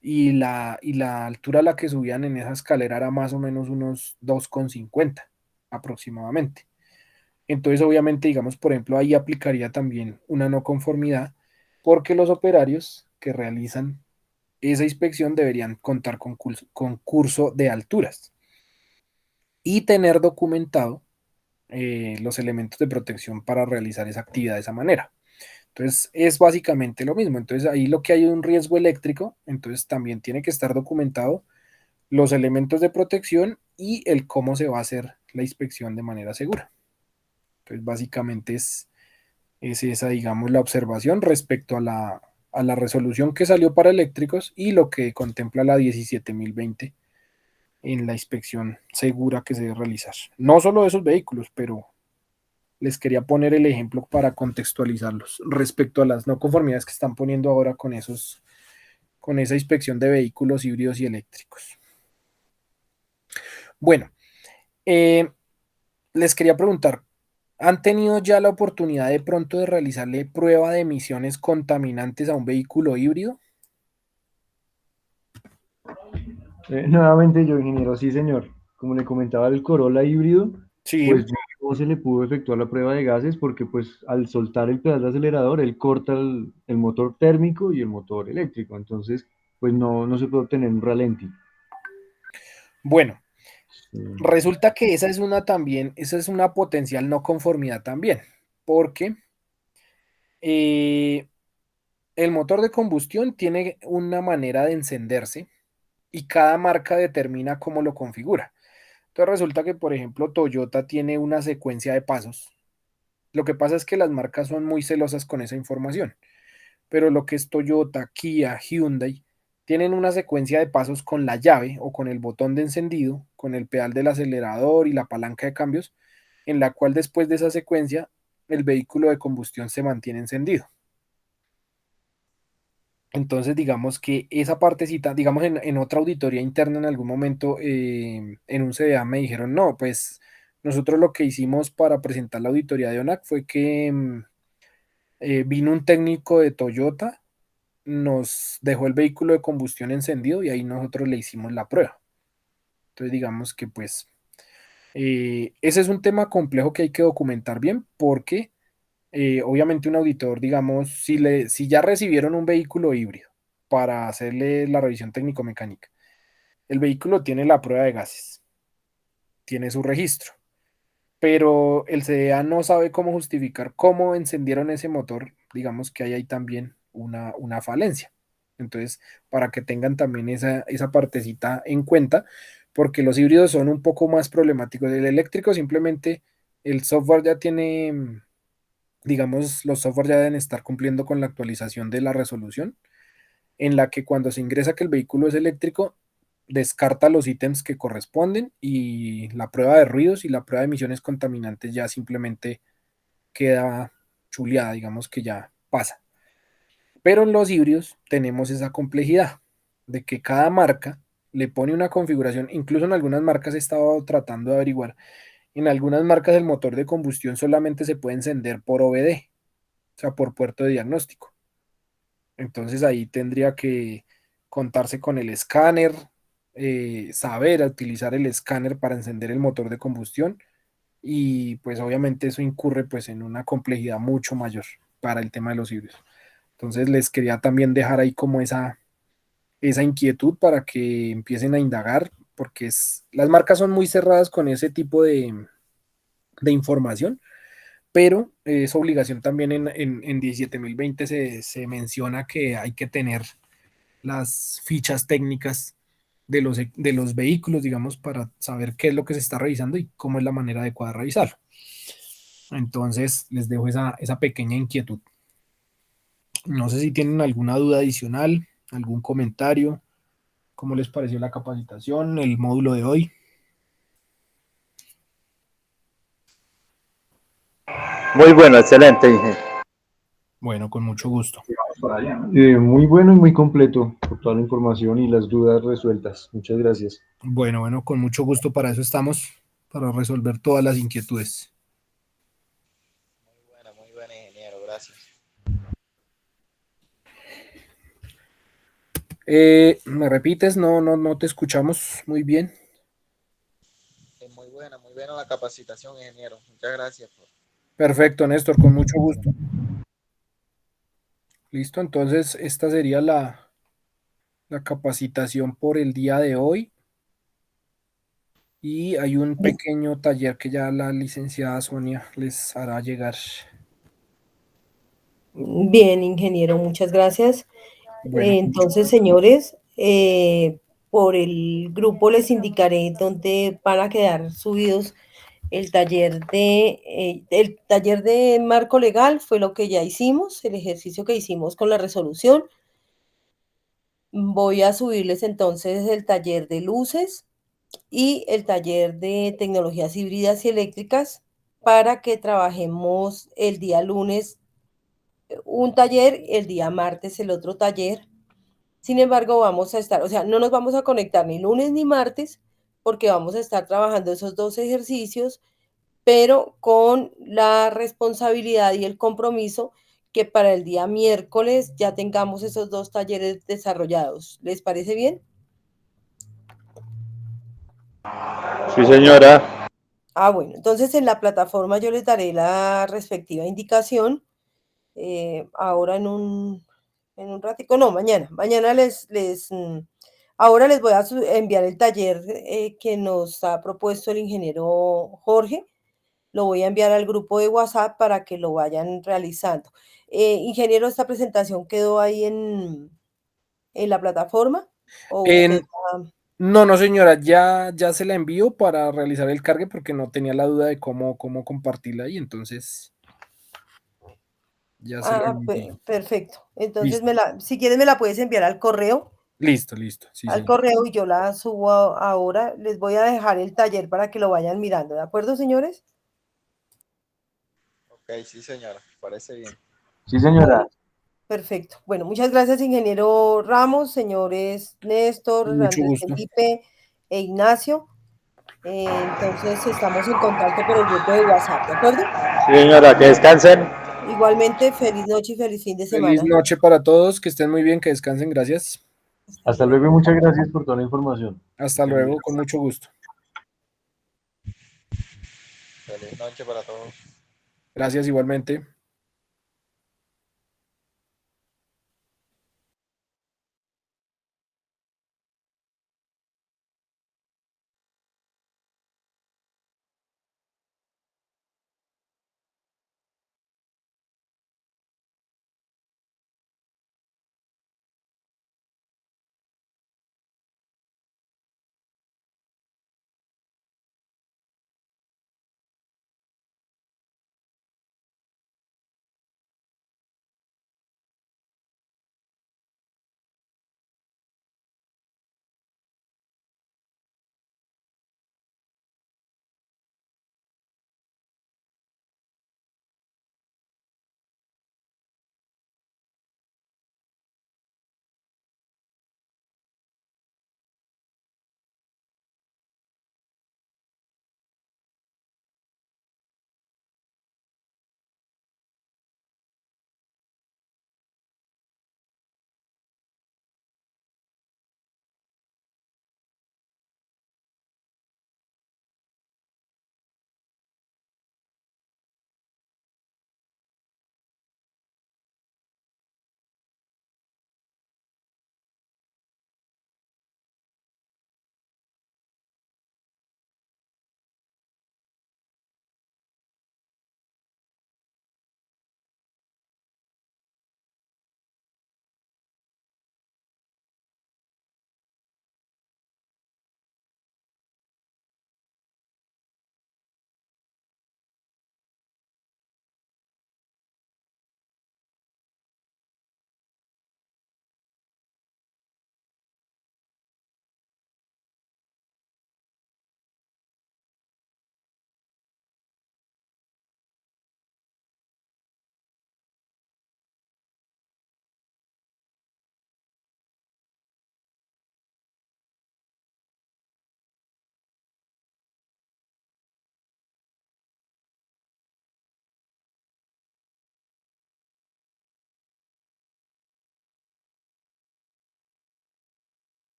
S1: Y la altura a la que subían en esa escalera era más o menos unos 2,50 aproximadamente. Entonces, obviamente, digamos, por ejemplo, ahí aplicaría también una no conformidad porque los operarios que realizan esa inspección deberían contar con curso de alturas y tener documentado los elementos de protección para realizar esa actividad de esa manera. Entonces, es básicamente lo mismo. Entonces, ahí lo que hay es un riesgo eléctrico, entonces también tiene que estar documentado los elementos de protección y el cómo se va a hacer la inspección de manera segura. Entonces, básicamente es esa, digamos, la observación respecto a la resolución que salió para eléctricos y lo que contempla la 17020 en la inspección segura que se debe realizar. No solo de esos vehículos, pero les quería poner el ejemplo para contextualizarlos respecto a las no conformidades que están poniendo ahora con esa inspección de vehículos híbridos y eléctricos. Bueno, les quería preguntar, ¿han tenido ya la oportunidad de pronto de realizarle prueba de emisiones contaminantes a un vehículo híbrido?
S3: Nuevamente yo, ingeniero, sí, señor. Como le comentaba, el Corolla híbrido,
S1: Sí,
S3: pues no se le pudo efectuar la prueba de gases porque pues al soltar el pedal de acelerador, él corta el motor térmico y el motor eléctrico. Entonces, pues no se puede obtener un ralentí.
S1: bueno,
S3: Sí.
S1: resulta que esa es una potencial no conformidad también, porque eh, el motor de combustión tiene una manera de encenderse y cada marca determina cómo lo configura. Entonces resulta que, por ejemplo, Toyota tiene una secuencia de pasos. Lo que pasa es que las marcas son muy celosas con esa información, pero lo que es Toyota, Kia, Hyundai, tienen una secuencia de pasos con la llave o con el botón de encendido, con el pedal del acelerador y la palanca de cambios, en la cual después de esa secuencia el vehículo de combustión se mantiene encendido. Entonces, digamos que esa partecita, digamos en otra auditoría interna en algún momento, en un CDA me dijeron, no, pues nosotros lo que hicimos para presentar la auditoría de ONAC fue que vino un técnico de Toyota, nos dejó el vehículo de combustión encendido y ahí nosotros le hicimos la prueba. Entonces, digamos que pues ese es un tema complejo que hay que documentar bien porque obviamente un auditor, digamos, si ya recibieron un vehículo híbrido para hacerle la revisión técnico-mecánica, el vehículo tiene la prueba de gases, tiene su registro, pero el CDA no sabe cómo justificar cómo encendieron ese motor, digamos que ahí hay también una falencia. Entonces, para que tengan también esa partecita en cuenta, porque los híbridos son un poco más problemáticos. El eléctrico simplemente, el software ya tiene, digamos, los software ya deben estar cumpliendo con la actualización de la resolución, en la que cuando se ingresa que el vehículo es eléctrico, descarta los ítems que corresponden y la prueba de ruidos y la prueba de emisiones contaminantes ya simplemente queda chuleada, digamos que ya pasa. Pero en los híbridos tenemos esa complejidad de que cada marca le pone una configuración, incluso en algunas marcas he estado tratando de averiguar, en algunas marcas el motor de combustión solamente se puede encender por OBD, o sea, por puerto de diagnóstico. Entonces ahí tendría que contarse con el escáner, saber utilizar el escáner para encender el motor de combustión y pues obviamente eso incurre pues en una complejidad mucho mayor para el tema de los híbridos. Entonces les quería también dejar ahí como esa inquietud para que empiecen a indagar porque las marcas son muy cerradas con ese tipo de información, pero es obligación también en 17020 se menciona que hay que tener las fichas técnicas de los vehículos, digamos, para saber qué es lo que se está revisando y cómo es la manera adecuada de revisarlo. Entonces, les dejo esa pequeña inquietud. No sé si tienen alguna duda adicional, algún comentario, cómo les pareció la capacitación, el módulo de hoy.
S5: Muy bueno, excelente, ingeniero.
S1: Bueno, con mucho gusto.
S3: Muy bueno y muy completo por toda la información y las dudas resueltas. Muchas gracias.
S1: Bueno, con mucho gusto, para eso estamos, para resolver todas las inquietudes.
S2: Muy buena, ingeniero, gracias.
S1: ¿Me repites? No te escuchamos muy bien.
S2: Muy buena la capacitación, ingeniero. Muchas gracias.
S1: Perfecto, Néstor, con mucho gusto. Listo, entonces esta sería la capacitación por el día de hoy. Y hay un pequeño taller que ya la licenciada Sonia les hará llegar.
S4: Bien, ingeniero, muchas gracias.
S1: Bueno,
S4: Entonces, señores, por el grupo les indicaré dónde van a quedar subidos el taller de marco legal fue lo que ya hicimos, el ejercicio que hicimos con la resolución. Voy a subirles entonces el taller de luces y el taller de tecnologías híbridas y eléctricas para que trabajemos el día lunes un taller, el día martes el otro taller. Sin embargo, vamos a estar, o sea, no nos vamos a conectar ni lunes ni martes porque vamos a estar trabajando esos dos ejercicios, pero con la responsabilidad y el compromiso que para el día miércoles ya tengamos esos dos talleres desarrollados. ¿Les parece bien?
S5: Sí, señora.
S4: Bueno, entonces en la plataforma yo les daré la respectiva indicación. Ahora en un ratico, no, mañana. Ahora les voy a enviar el taller que nos ha propuesto el ingeniero Jorge. Lo voy a enviar al grupo de WhatsApp para que lo vayan realizando. Ingeniero, ¿esta presentación quedó ahí en la plataforma? ¿O usted
S1: En- no, no, señora, ya se la envío para realizar el cargue porque no tenía la duda de cómo compartirla ahí, entonces ya se la envío.
S4: Perfecto. Entonces,
S1: Listo,
S4: si quieres, me la puedes enviar
S1: listo, listo, sí,
S4: al
S1: señor.
S4: correo y yo la subo ahora. Les voy a dejar el taller para que lo vayan mirando. ¿De acuerdo, señores?
S2: Ok, sí, señora, parece bien.
S3: Sí, señora.
S4: Perfecto. Bueno, muchas gracias, ingeniero Ramos, señores Néstor,
S1: Mucho
S4: Andrés
S1: gusto.
S4: Felipe e Ignacio. Entonces, estamos en contacto por el grupo de WhatsApp, ¿de acuerdo?
S5: Sí, señora, que descansen.
S4: Igualmente, feliz noche y feliz fin de
S1: Feliz
S4: semana.
S1: noche para todos, que estén muy bien, que descansen, gracias.
S4: Hasta
S3: Hasta
S4: luego.
S3: luego y muchas gracias por toda la información.
S1: Hasta luego, con mucho gusto.
S2: Feliz noche para todos.
S1: Gracias igualmente.